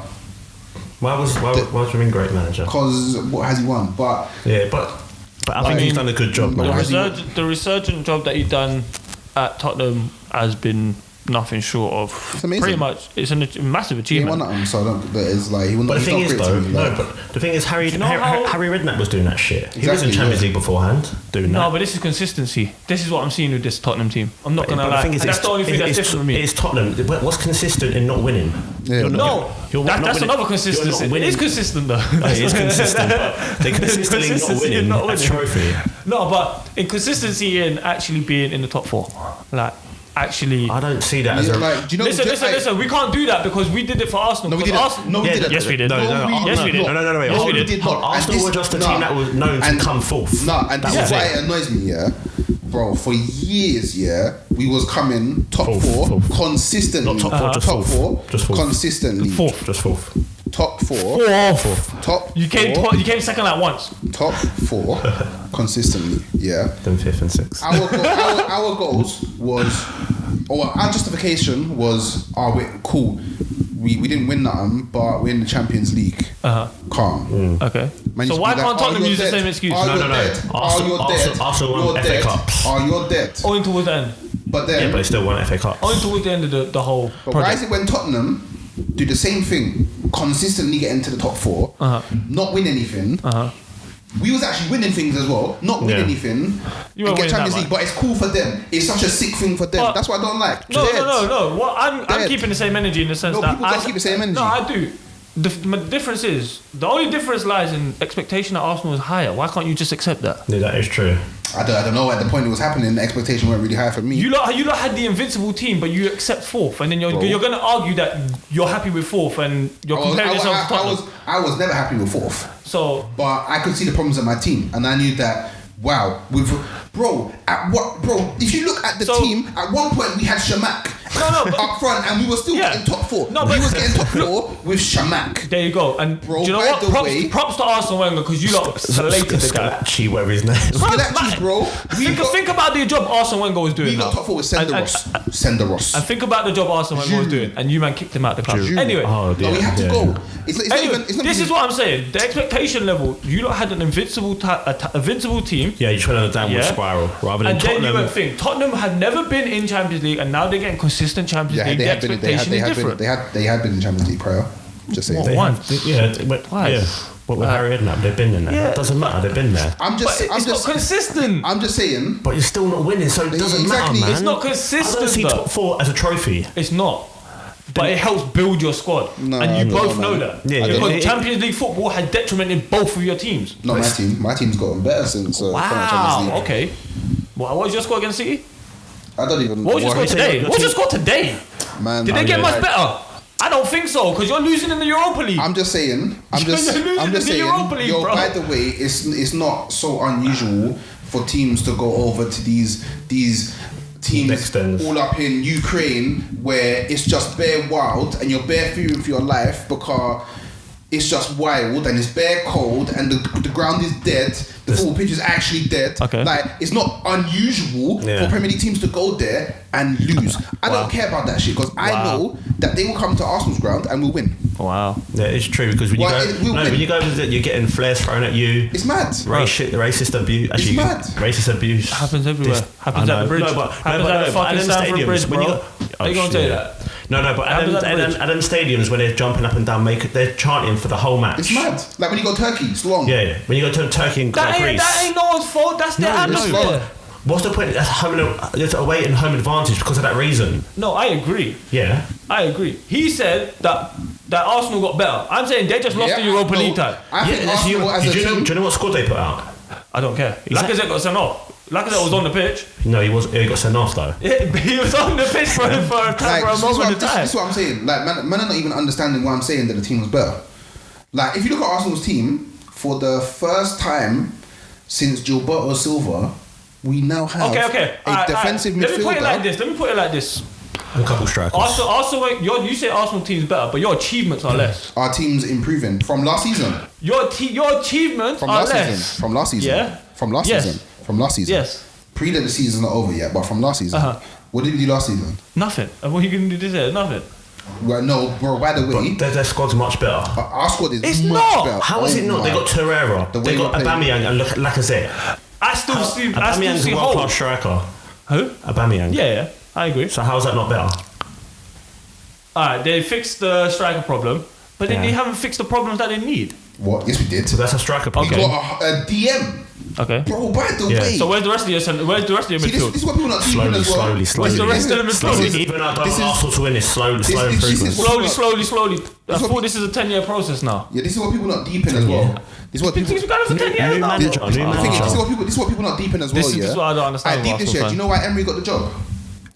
why do you mean great manager? Because what has he won? But I think he's done a good job, man. The resurgent job that he's done at Tottenham has been nothing short of. It's amazing. Pretty much, it's a massive achievement. He won that, so it's like he won. But the thing is, though, but the thing is, Harry Redknapp was doing that shit. Exactly, he was in Champions League beforehand doing that. No, but this is consistency. This is what I'm seeing with this Tottenham team. I'm not gonna lie. That's the only thing that's different for me. It's Tottenham. What's consistent in not winning? Yeah. That's another consistency. It is consistent though. It is consistent, but they're consistently not winning a trophy. No, but inconsistency in actually being in the top 4, like. Actually, I don't see that as a. Like, do you know listen. We can't do that because we did it for Arsenal. No, we didn't. No, we didn't. Yes, we did. Yes, we did. No, wait. Yes, we did. Arsenal were just a team that was known to come fourth. No, and this is why it annoys me, bro. For years, we was coming top 4 consistently. Not top 4, just fourth. Consistently. Just fourth. Top 4. Fourth. Top. You came second like once. Top 4 consistently. Yeah. Then 5th and 6th. Our goals was, or our justification was, cool. We didn't win nothing, but we're in the Champions League. Calm. Okay. So why can't Tottenham use the same excuse? No. Arsenal won FA Cups. You're dead. Owing towards the end. But then. Yeah, but they still won FA Cups. Owing towards the end of the whole. But why is it when Tottenham do the same thing, consistently get into the top 4, not win anything? We was actually winning things as well, not win anything, and get Champions League. But it's cool for them. It's such a sick thing for them. That's what I don't like. No. What I'm keeping the same energy in the sense that people don't keep the same energy. No, I do. The difference is the only difference lies in expectation that Arsenal is higher. Why can't you just accept that? Yeah, that is true. I don't know. At the point it was happening, the expectation weren't really high for me. You lot had the invincible team, but you accept 4th, and then you're going to argue that you're happy with 4th, and you're comparing yourself to Tottenham. I was never happy with 4th. So, but I could see the problems at my team, and I knew that. Wow, if you look at the team, at one point we had Shamak, No, but, up front, and we were still getting top 4. No, we but- was getting top 4 with Shamak. there you go. And Bro, do you know by what? the way- Props to Arsene Wenger because you lot slated the guy. Scalachi, whatever his name is. Skilacci, bro. Think about the job Arsene Wenger was doing We now. got top 4 with Senderos. And think about the job Arsene Wenger was doing, and you man kicked him out the club. Anyway, Oh, No, we have to go. It's not anyway, even. It's not this even, is what I'm saying. The expectation level, you lot had an invincible team. Yeah, you went on a downward Yeah. spiral rather than And then you Tottenham. went think Tottenham had never been in Champions League, and now they're getting consistent Champions Yeah, League. they The had been. expectation is different. They had been in Champions League prior. Just saying. What? One. Yeah. What with Harry Redknapp, they've been in there. Yeah. It doesn't matter, they've been there. I'm But just. it's not consistent. I'm just saying. But you're still not winning, so it doesn't Exactly, matter, man. it's not I consistent, don't see though. top 4 as a trophy. It's not. But it helps build your squad. And you both know that. Yeah, because Champions League football has detrimented both of your teams. Not my team. My team's gotten better since. Champions Wow. League. Okay. What was your score against City? I don't even. What was your score today? your What was your team- score today? Man, Did they get much better? I don't think so, because you're losing in the Europa League. I'm just saying. I'm You're just losing in the saying. Europa League, Yo, bro. by the way, it's not so unusual for teams to go over to these teams Next ends. all up in Ukraine where it's just bare wild and you're bare fearing for your life because it's just wild and it's bare cold and the ground is dead. The football pitch is actually dead. Okay. Like, it's not unusual Yeah. for Premier League teams to go there and lose. I don't care about that shit because I know that they will come to Arsenal's ground and we'll win. Wow. Yeah, it's true because when you Well, go, it will no, win. when you go, you're getting flares thrown at you. It's mad. Racist abuse. Actually, mad. Racist abuse Happens everywhere. Happens I at the know. bridge. No, but Happens at the fucking Stamford Bridge, when bro. you How you gonna say that? No, but Happens at the bridge. at them stadiums when they're jumping up and down, they're chanting for the whole match. It's mad. Like when you go Turkey, it's long. Yeah. When you go to Turkey and That Greece. ain't no one's fault. That's their No, it's atmosphere. not. What's the point? There's away and home advantage because of that reason. No, I agree. Yeah. I agree. He said that Arsenal got better. I'm saying they just lost the Europa League time. I think Arsenal as a do you team. know what squad they put out? I don't care. Lacazette got sent off. Lacazette was on the pitch. No, he got sent off though. He was on the pitch for a Like, moment of time. this is what I'm saying. Like, man are not even understanding why I'm saying that the team was better. Like, if you look at Arsenal's team, for the first time since Gilberto Silva, we now have Okay. a defensive midfielder. Let me put it like this. And a couple strikers. Arsenal, you say Arsenal team's better, but your achievements are less. Our team's improving from last season. Your achievements From are last less. season. From last season. Yeah? From last Yes. season. From last season. Yes. Pre that the season's not over yet, but from last season. Uh-huh. What did we do last season? Nothing. And what are you going to do this year? Nothing. Well, no, bro. By the way, Their squad's much better. our squad is It's much not. better. How is it not? They got Torreira. The way They got we're playing. Aubameyang and Lacazette. I still see Aubameyang's a hope. world-class striker. Who? Aubameyang. Yeah, I agree. So how's that not better? Alright, they fixed the striker problem, but then Yeah. they haven't fixed the problems that they need. What? Yes, we did. So that's a striker We problem. got a DM. Okay. Bro, by the Yeah. way. So where's the rest of your See, midfield? this is what people are not deep in as well. Slowly. Where's the rest of the midfield? Even though I don't this want is- Arsenal to win, it's slow this is- improvement. Slowly. I what thought we- this is a 10-year process now. Yeah, this is what people not deep in as well. This is what people. We've got it for 10 years New now. manager, The thing is, this is what people not deep in as well. This is what I don't understand I deep about this year. Do Arsenal you know why Emery got the job?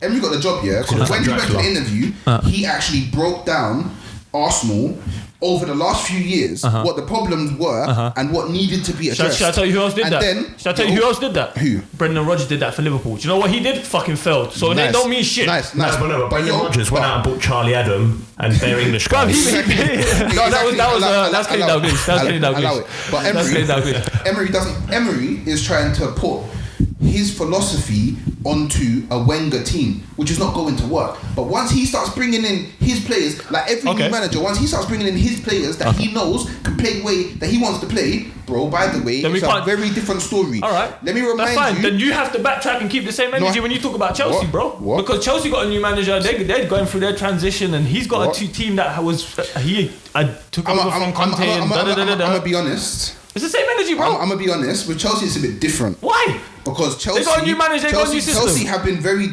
Emery got the job, yeah, because when he went to the interview, he actually broke down Arsenal over the last few years, what the problems were and what needed to be addressed. Should I tell you who else did And that? then- Should I tell you who else did that? Who? Brendan Rodgers did that for Liverpool. Do you know what he did? Fucking failed. So they Nice. don't mean shit. Nice. But Brendan yo, Rodgers went out and bought Charlie Adam and their English Bruv, guys. No, that's Kenny Dalglish. That's Kenny Allow Dalglish. it. But That's Kenny Dalglish. Emery is trying to put his philosophy onto a Wenger team, which is not going to work. But once he starts bringing in his players, like every new manager, once he starts bringing in his players that he knows can play the way that he wants to play, bro, by the way, Then it's a very different story. All right. Let me remind That's fine. you. Then you have to backtrack and keep the same energy when you talk about Chelsea, What? bro. What? Because Chelsea got a new manager. They're going through their transition, and he's got What? a team that I took over from Conte and I'm da-da-da-da-da. gonna be honest. It's the same energy, bro. I'm gonna be honest. With Chelsea, it's a bit different. Why? Because Chelsea, got a new manager, they got a new system. Chelsea have been very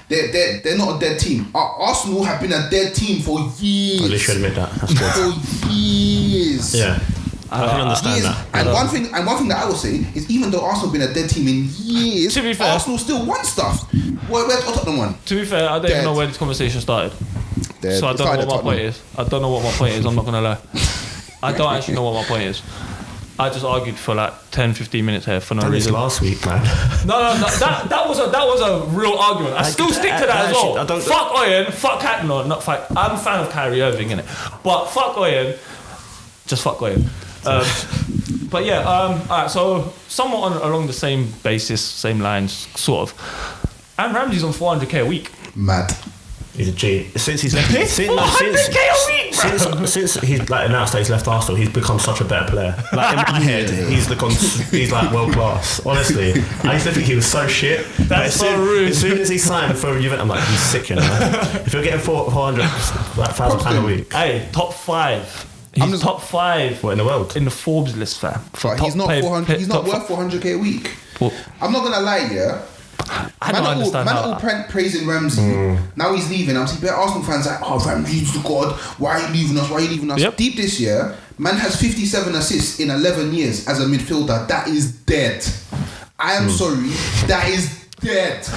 they're not a dead team. Arsenal have been a dead team for years. Well, they should admit that. That's good. For years. Yeah. I can understand Years. that. And one thing that I will say is, even though Arsenal have been a dead team in years, To be fair- Arsenal still won stuff. Where's Tottenham won? To be fair, I don't even know where this conversation started. So I don't know what my point is. I don't know what my point is. I'm not gonna lie. I don't actually know what my point is. I just argued for like 10, 15 minutes here for no Done this reason. last week, man. No, that was a real argument. I still stick to that as well. Fuck Oyen, fuck Kyrie. No, not fuck. I'm a fan of Kyrie Irving, innit? But fuck Oyen. Just fuck Oyen. But yeah, alright, so somewhat along the same basis, same lines, sort of. Aaron Ramsey's on 400k a week. Mad. He's a G. Since he's left, 400k a week, bro. Since he's like announced that he's left Arsenal, he's become such a better player. Like in my head, he's like world class. Honestly, I used to think he was so shit. That's so rude. As soon as he signed for Juventus, I'm like, he's sick, you know. If you're getting £400,000 a week, Hey, top 5. He's top 5. What in the world? In the Forbes list, fam. But he's not 400. He's not worth 400k a week. I'm not gonna lie, yeah. I don't understand man how. all praising Ramsey. Now he's leaving. I'm seeing better Arsenal fans like, oh, Ramsey's the god. Why are you leaving us? Why are you leaving us? Yep. Deep this year, man has 57 assists in 11 years as a midfielder. That is dead. I am sorry. That is dead.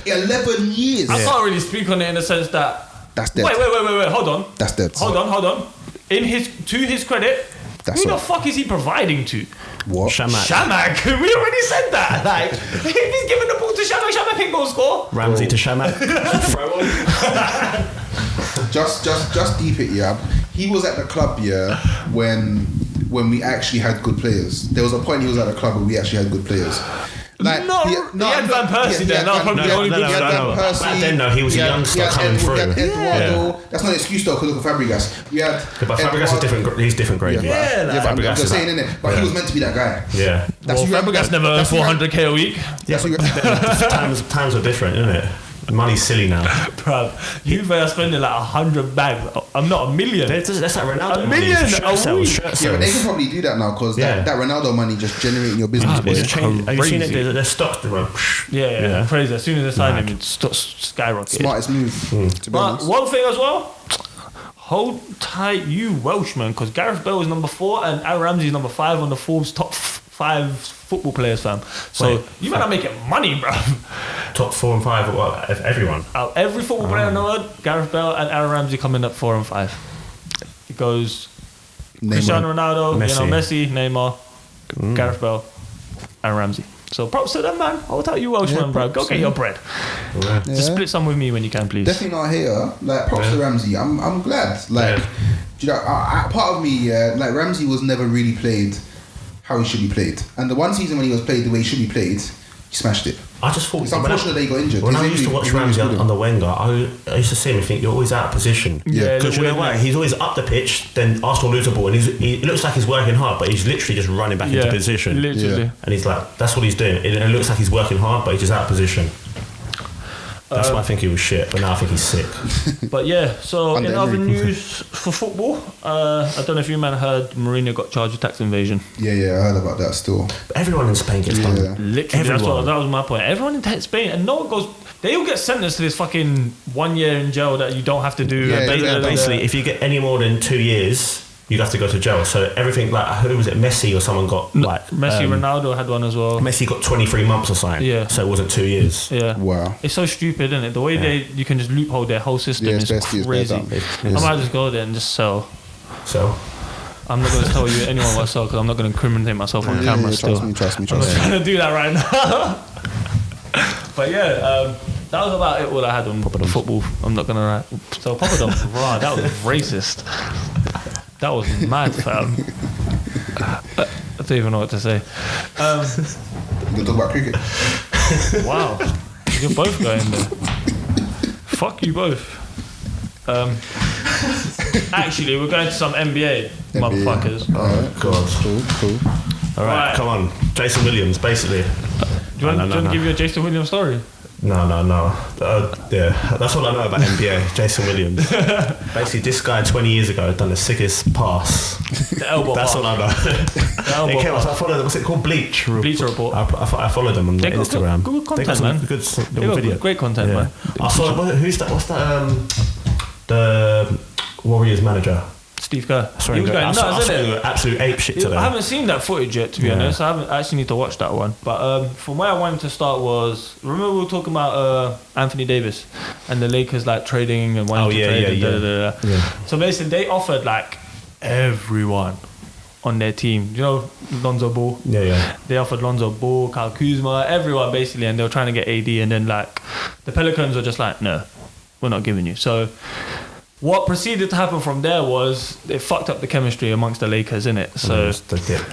11 years. I can't really speak on it in the sense that. That's dead. Wait. Hold on. That's dead. Hold on. To his credit, That's who the all. fuck is he providing to? What? Shamak. We already said that. Like, if he's giving the ball to Shamak ain't gonna score. Ramsey to Shamak. Throw on. Just deep it, yeah. He was at the club, yeah, when we actually had good players. There was a point he was at the club where we actually had good players. Like, he had Van Persie there. That was probably the only good no. Persie, Back then, no, he was a youngster coming through. We had Eduardo. That's not an excuse though, because look at Fabregas. We had. But Fabregas is different. He's different grade. Yeah, but I'm Fabregas just is saying, innit? But he was meant to be that guy. Yeah. Fabregas never earned 400k a week. That's what you Times are different, isn't it? Money's silly now. Bruv, Juve are spending like 100 bags. I'm not a million. That's like Ronaldo. A million a week. Yeah, but they can probably do that now because that Ronaldo money just generating your business. It's boy. changed. Have you seen it? Crazy. Their stocks went. Yeah, crazy. As soon as they sign him, it skyrocketed. Smartest move, to be But honest. one thing as well, hold tight, you Welshman, because Gareth Bale is number 4 and Aaron Ramsey is number 5 on the Forbes top 5 football players, fam. So you better make it money, bro. Top 4 and 5 of everyone. Out of every football player in the world, Gareth Bale and Aaron Ramsey coming up 4 and 5. It goes Cristiano Ronaldo, Messi, Neymar, Gareth Bale, Aaron Ramsey. So props to them, man. Hold tight, you Welshman, bro. Go get your bread. Yeah. Just split some with me when you can, please. Definitely not a hater. Like props to Ramsey. I'm glad. Like, do you know, part of me, like Ramsey was never really played how he should be played. And the one season when he was played the way he should be played, he smashed it. I just thought it's unfortunate that he got injured. When I used to watch Ramsey under Wenger, I used to see him and think you're always out of position. Yeah, because you know why? He's always up the pitch, then Arsenal lose the ball, and he looks like he's working hard, but he's literally just running back into position. Literally. Yeah. And he's like, that's what he's doing. It looks like he's working hard, but he's just out of position. That's why I think he was shit, but now I think he's sick. But yeah, so in other news for football, I don't know if you man heard Mourinho got charged with tax invasion. Yeah, I heard about that still. But everyone in Spain gets done. Literally, that was my point. Everyone in Spain, and no one goes, they all get sentenced to this fucking 1 year in jail that you don't have to do. Basically, if you get any more than 2 years, you'd have to go to jail. So everything, like, who was it, Messi or someone got, like... Messi, Ronaldo had one as well. Messi got 23 months or something. Yeah. So it wasn't 2 years. Yeah. Wow. It's so stupid, isn't it? The way you can just loophole their whole system is crazy. I might just go there and just sell. So? I'm not going to tell you anyone what I sell because I'm not going to incriminate myself on camera still. Trust me. I'm not trying to do that right now. But yeah, that was about it, all I had on football. I'm not going to write. So Papadom, wow, that was racist. That was mad, fam. I don't even know what to say. We're talk about cricket. Wow, you're both going there. Fuck you both. Actually, we're going to some NBA. Motherfuckers. Oh God. Cool. All right, come on, Jason Williams, basically. Do you want to give you a Jason Williams story? No. Yeah, that's all I know about NBA. Jason Williams. Basically, this guy 20 years ago had done the sickest pass. The elbow That's pass. all I know. The elbow pass. I followed them. What's it called? Bleacher Report. I followed them on Instagram. Good content, man. Good little video. Great content, man. I saw. Who's that? What's that? The Warriors manager. Steve Kerr. Sorry, he was going nuts, isn't it? Absolute ape shit today. I haven't seen that footage yet, to be honest. I actually need to watch that one. But from where I wanted to start was, remember we were talking about Anthony Davis and the Lakers like trading and wanting to trade. Yeah. So basically, they offered like everyone on their team. You know, Lonzo Ball. Yeah. They offered Lonzo Ball, Kyle Kuzma, everyone basically, and they were trying to get AD, and then like the Pelicans were just like, no, we're not giving you. So what proceeded to happen from there was it fucked up the chemistry amongst the Lakers, innit? So The dip.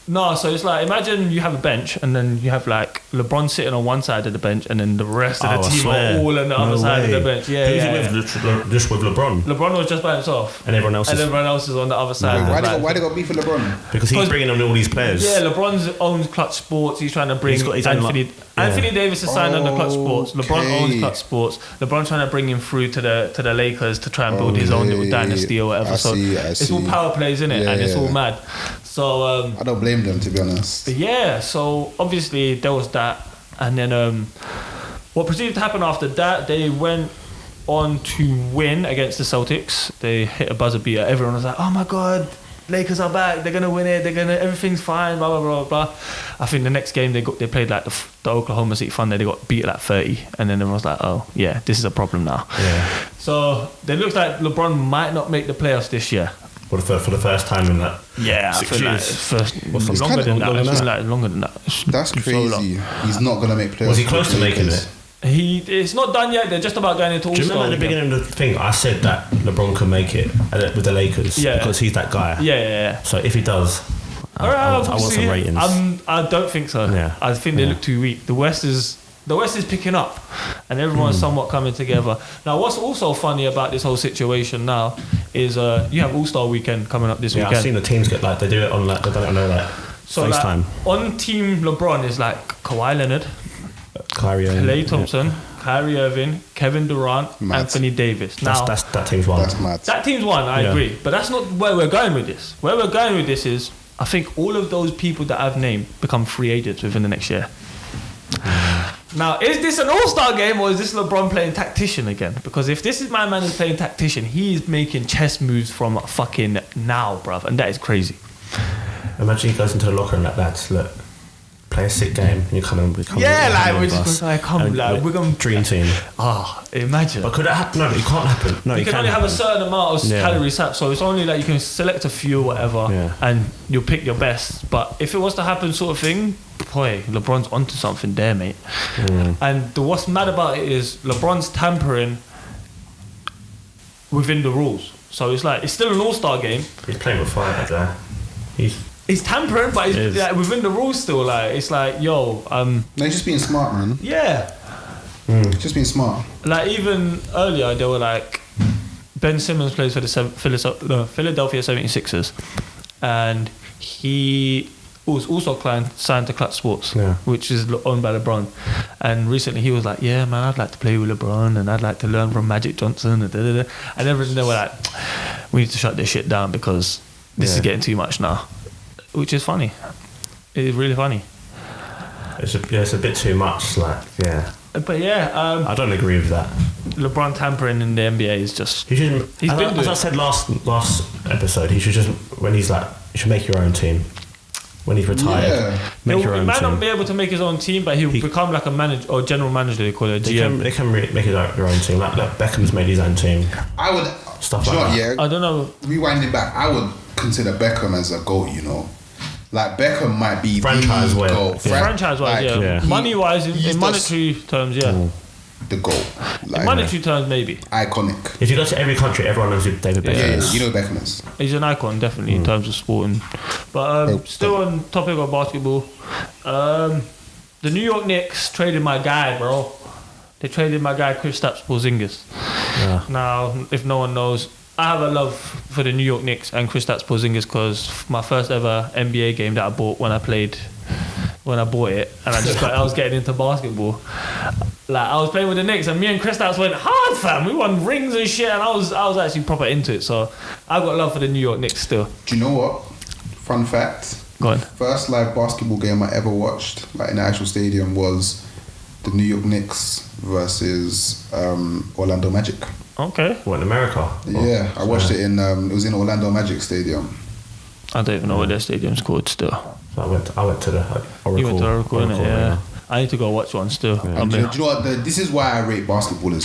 no, so it's like, imagine you have a bench and then you have like LeBron sitting on one side of the bench and then the rest of the team are all on the other side of the bench. Yeah, Who's he with? Just with LeBron? LeBron was just by himself. And everyone else is on the other side. Why they got beef with LeBron? Because he's bringing on all these players. Yeah, LeBron owns Clutch Sports. He's trying to bring Anthony Davis is signed under Clutch Sports. LeBron owns Clutch Sports. LeBron trying to bring him through to the Lakers to try and build his own little dynasty or whatever. It's all power plays, isn't it? And it's all mad. So I don't blame them, to be honest. But yeah, so obviously there was that, and then what proceeded to happen after that, they went on to win against the Celtics. They hit a buzzer beater. Everyone was like, "Oh my God, Lakers are back! They're gonna win it! Everything's fine!" Blah blah blah blah. I think the next game they played like the Oklahoma City Thunder. They got beat at like 30, and then everyone was like, "Oh yeah, this is a problem now." Yeah. So it looks like LeBron might not make the playoffs this year. For the first time in that 6 years. Longer than that. That's crazy. He's not gonna make playoffs. Was he close to making it? It's not done yet. They're just about going into All-Star. Do you remember at the beginning of the thing, I said that LeBron could make it with the Lakers because he's that guy. Yeah. So if he does, I want some ratings. I don't think so. Yeah. I think they look too weak. The West is picking up, and everyone's somewhat coming together. Now, what's also funny about this whole situation now is you have All-Star Weekend coming up this weekend. I've seen the teams get they do it on they don't know so FaceTime. On Team LeBron is like Kawhi Leonard, Kyrie Irving, Klay Thompson, Kyrie Irving, Kevin Durant, Anthony Davis. Now that team's won. That's mad. That team's won. I agree, but that's not where we're going with this. Where we're going with this is, I think all of those people that I've named become free agents within the next year. Now, is this an all-star game or is this LeBron playing tactician again? Because if this is my man who's playing tactician, he is making chess moves from fucking now, bruv, and that is crazy. Imagine he goes into the locker and lads, look, play a sick game and you come in. We're just we're going dream team. Imagine. But could that happen? No, it can't happen. No, you can only have a certain amount of calories sapped, so it's only like you can select a few or whatever, and you'll pick your best. But if it was to happen, sort of thing, boy, LeBron's onto something there, mate. And what's mad about it is LeBron's tampering within the rules. So it's like it's still an all-star game. He's playing with fire, that guy. He's tampering, but he's like, within the rules still. Like it's like, yo, no, he's just being smart, man. Yeah. Just being smart. Like even earlier, they were like, Ben Simmons plays for the Philadelphia 76ers, and he was also signed to Clutch Sports, which is owned by LeBron. And recently he was like, yeah, man, I'd like to play with LeBron and I'd like to learn from Magic Johnson and and everything. They were like, we need to shut this shit down because this is getting too much now, which is funny. It is really funny. It's a bit too much, like, But yeah, I don't agree with that. LeBron tampering in the NBA is just. As I said last episode, he should just you should make your own team. When he's retired, make your own team. He might not be able to make his own team, but he'll become like a manager or general manager. They call it a GM. They can make their own team. Like Beckham's made his own team. I would stuff like that. Yeah, I don't know. Rewinding back, I would consider Beckham as a GOAT. You know, like Beckham might be franchise wise. GOAT. Franchise wise, money wise, in monetary terms, the GOAT. In monetary terms, maybe. Iconic. If you go to every country, everyone knows who David Beckham is. You know Beckham is. He's an icon, definitely, in terms of sporting. But still on topic of basketball, the New York Knicks traded my guy, bro. They traded my guy Kristaps Porzingis. Yeah. Now, if no one knows, I have a love for the New York Knicks and Kristaps Porzingis because my first ever NBA game that I bought when I bought it, and I was getting into basketball. Like I was playing with the Knicks, and me and Kristaps went hard, fam. We won rings and shit, and I was actually proper into it. So I've got love for the New York Knicks still. Do you know what? Fun fact. Go on. First live basketball game I ever watched, like in the actual stadium, was the New York Knicks versus Orlando Magic. Okay. What, in America? Yeah, I watched it in. It was in Orlando Magic Stadium. I don't even know what their stadium's called still. So I went to the Oracle. You went to Oracle, innit? Yeah. I need to go watch one still. Yeah. Do you know what? This is why I rate basketballers,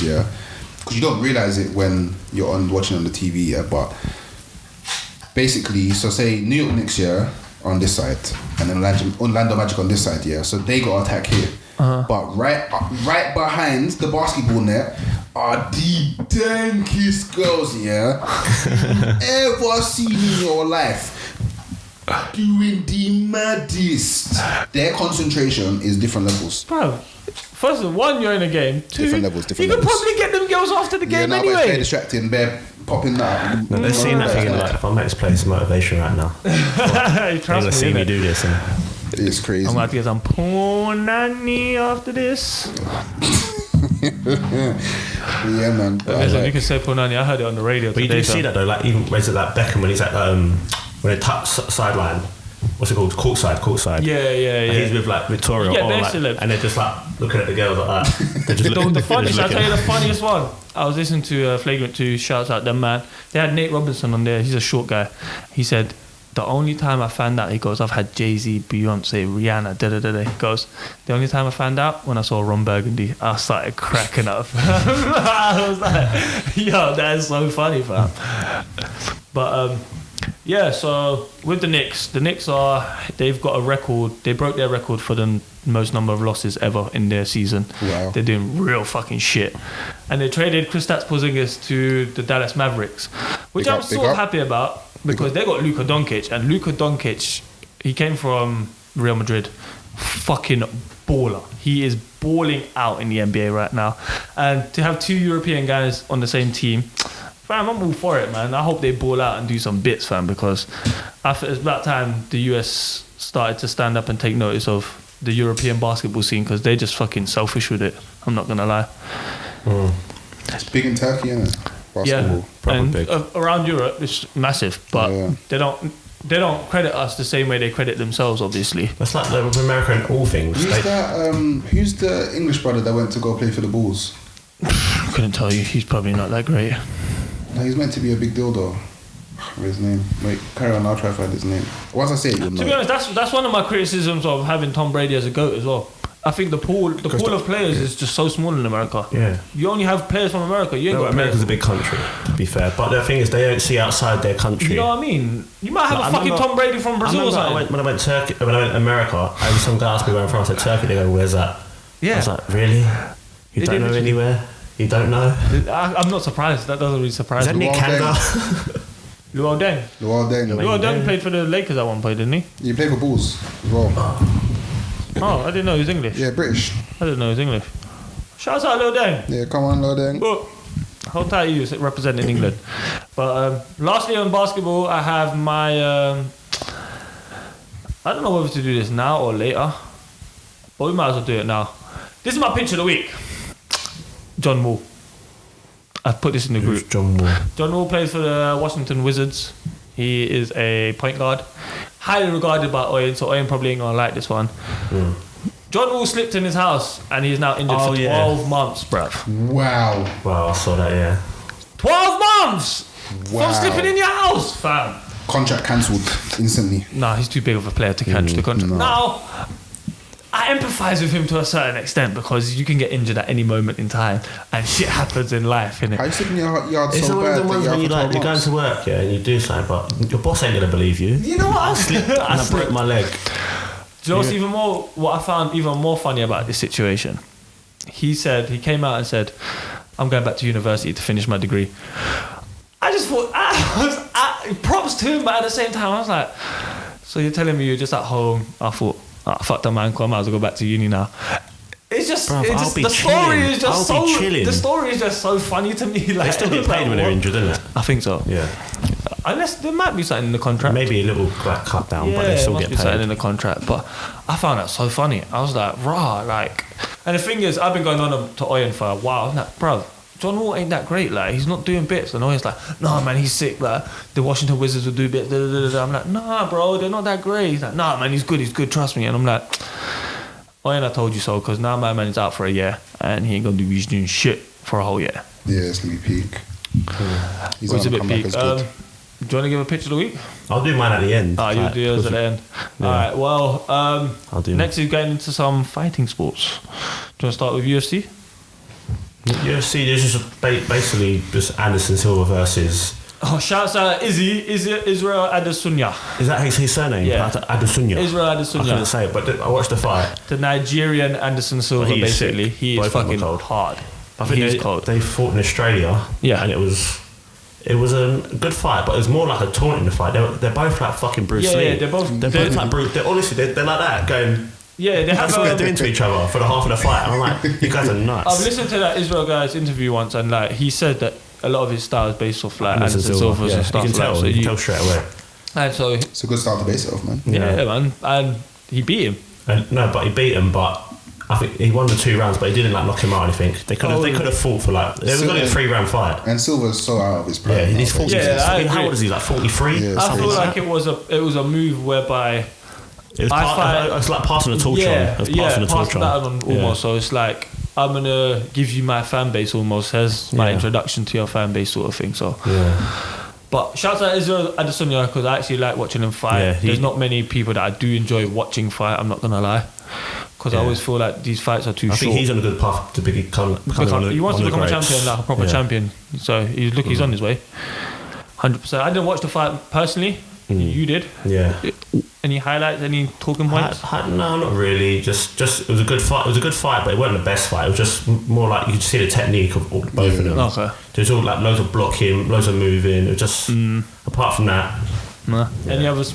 because you don't realize it when you're watching on the TV, but basically, so say New York Knicks, yeah, on this side, and then Orlando Magic on this side, yeah. So they got attack here, but right behind the basketball net are the dankest girls, yeah, you ever seen in your life. Doing the maddest. Their concentration is different levels. Bro, first of all, you're in a game. Two, different levels. you could probably get them girls after the game But it's anyway. very distracting. They're popping that. They're seeing that thinking like, if I'm next place, motivation right now. You They're trust gonna see me innit? do this. And It's crazy. I'm about to get some punani after this. Yeah, man. But Listen, like, you can say punani. I heard it on the radio but you today. do see that though, like even where's it like Beckham when he's at when they touch sideline, what's it called? Courtside. Yeah. And he's with like Victoria, Yeah, or, they're like, celebs. and they're just like looking at the girls like that. They're just The funniest, I'll looking. tell you the funniest one. I was listening to Flagrant 2, shouts out them man. They had Nate Robinson on there, he's a short guy. He said, the only time I found out, he goes, I've had Jay-Z, Beyonce, Rihanna, da-da-da-da. He goes, the only time I found out when I saw Ron Burgundy, I started cracking up. I was like, yo, that is so funny, fam. But yeah, so with the Knicks they've got a record. They broke their record for the most number of losses ever in their season. Wow. They're doing real fucking shit. And they traded Kristaps Porzingis to the Dallas Mavericks, which Big I'm up, sort big of up. happy about because they got Luka Doncic, and Luka Doncic, he came from Real Madrid, fucking baller. He is balling out in the NBA right now, and to have two European guys on the same team, fam, I'm all for it, man. I hope they ball out and do some bits, fam, because after it's about time the US started to stand up and take notice of the European basketball scene, because they're just fucking selfish with it. I'm not gonna lie. it's big in Turkey, isn't it? Basketball. Proper and big. Around Europe it's massive, but Yeah. they don't credit us the same way they credit themselves, obviously. That's like with America and all things. Who's the English brother that went to go play for the Bulls? Couldn't tell you. He's probably not that great. No, he's meant to be a big deal though. What's his name? Wait, carry on. I'll try to find his name. Once I say it, you'll know. To be honest, that's one of my criticisms of having Tom Brady as a GOAT as well. I think the pool of players is just so small in America. Yeah. You only have players from America. You ain't got America's players. a big country, to be fair. But the thing is, they don't see outside their country. You know what I mean? You might have Like, a fucking remember- Tom Brady from Brazil or something. when I went America, and some guy asked me where I'm from. I said Turkey. They go, "Where's that?" Yeah. I was like, "Really? You They don't know did literally- anywhere? You don't know?" I'm not surprised. That doesn't really surprise Is that me. Nick Luol Canada? Luol Deng. Luol Deng. Luol Deng played for the Lakers at one point, didn't he? You play for Bulls as well. Oh, I didn't know he was English. Yeah, British. I didn't know he was English. Shouts out Luol Deng. Yeah, come on, Luol Deng. Well, how tight are you representing England? But lastly on basketball, I have my... I don't know whether to do this now or later. But we might as well do it now. This is my pitch of the week. John Wall. I put this in the group. John Wall. John Wall plays for the Washington Wizards. He is a point guard. Highly regarded by Oyen, so Oyen probably ain't gonna like this one. John Wall slipped in his house and he's now injured for 12 months, bruv. Wow. Wow, I saw that. Yeah. 12 months! Wow. From slipping in your house, fam. Contract cancelled instantly. Nah, he's too big of a player to catch the contract. no. Now, I empathise with him to a certain extent because you can get injured at any moment in time and shit happens in life, innit? How you sleeping in your yard It's so one of bad the that ones you when have you for like 12 you're going months? to work, yeah, and you do something, but your boss ain't gonna believe you. You know what? I slipped. And I broke my leg. Do you know what's even more? What I found even more funny about this situation? He came out and said, "I'm going back to university to finish my degree." I just thought, props to him, but at the same time, I was like, "So you're telling me you're just at home?" I thought, "Fuck the man, I might as well go back to uni now." It's just, Bruv, I'll be the story chilling. is just I'll be so. chilling. The story is just so funny to me. Like, They still get it's like, paid when they're what? injured, isn't it? I think so. Yeah. Unless there might be something in the contract. Maybe a little like, cut down, but they there still must get be something in paid. the contract. But I found that so funny. I was like, rah, like. And the thing is, I've been going on to Oyen for a while. I'm like, bro, John Wall ain't that great. Like, he's not doing bits. And Oyen's like, nah, man, he's sick. Like, the Washington Wizards will do bits. Da, da, da, da. I'm like, nah, bro, they're not that great. He's like, nah, man, he's good. Trust me. And I'm like, Oyen, I told you so. Because now my man is out for a year, and he ain't gonna do doing shit for a whole year. Yeah, it's gonna be peak. He's It's a gonna bit come back peak. as good. Do you want to give a pitch of the week? I'll do mine at the end. Ah, you'll Like, do yours at the end. Yeah. All right. Well, I'll do next is getting into some fighting sports. Do you want to start with UFC? UFC. This is basically just Anderson Silva versus Oh, shouts out Israel Adesanya. Is that his surname? Yeah. Adesanya. Israel I Adesanya. couldn't say it, but I watched the fight. The Nigerian Anderson Silva, He's basically. sick. He is Both of them fucking are cold. hard. I think He's cold. they fought in Australia. Yeah. And it was a good fight, but it was more like a taunting fight. They're both like fucking Bruce Lee. Yeah, they're both like Bruce. They're honestly they're like that going. Yeah, they have. That's what they're doing to each other for the half of the fight. And I'm like, you guys are nuts. I've listened to that Israel guy's interview once, and like he said that a lot of his style is based off like Anderson Silva's and stuff. You can tell. Like, so you can tell straight away. And so It's a good style to base it off, man. yeah, man, and he beat him. But he beat him. But I think he won the 2 rounds, but he didn't like knock him out or anything. They could have fought for like. It was only a 3-round fight. And Silva's so out of his prime. Yeah, he's 40. How old is he? Like 43. Yeah, I feel like it was a move whereby It's like passing the torch on. It was passing the torch that on almost. So it's like I'm gonna give you my fan base almost as my introduction to your fan base sort of thing. So but shout out Israel Adesanya because I actually like watching him fight. Yeah, There's not many people that I do enjoy watching fight. I'm not gonna lie, because I always feel like these fights are too short. I think he's on a good path to become he wants to become a champion, like a proper champion. So he's on his way. 100%. I didn't watch the fight personally. You did. Yeah. Any highlights? Any talking points? No, not really. Just it was a good fight. It was a good fight, but it wasn't the best fight. It was just more like you could see the technique of both of them. Okay. There's all like loads of blocking, loads of moving. It was just apart from that. Nah. Any others?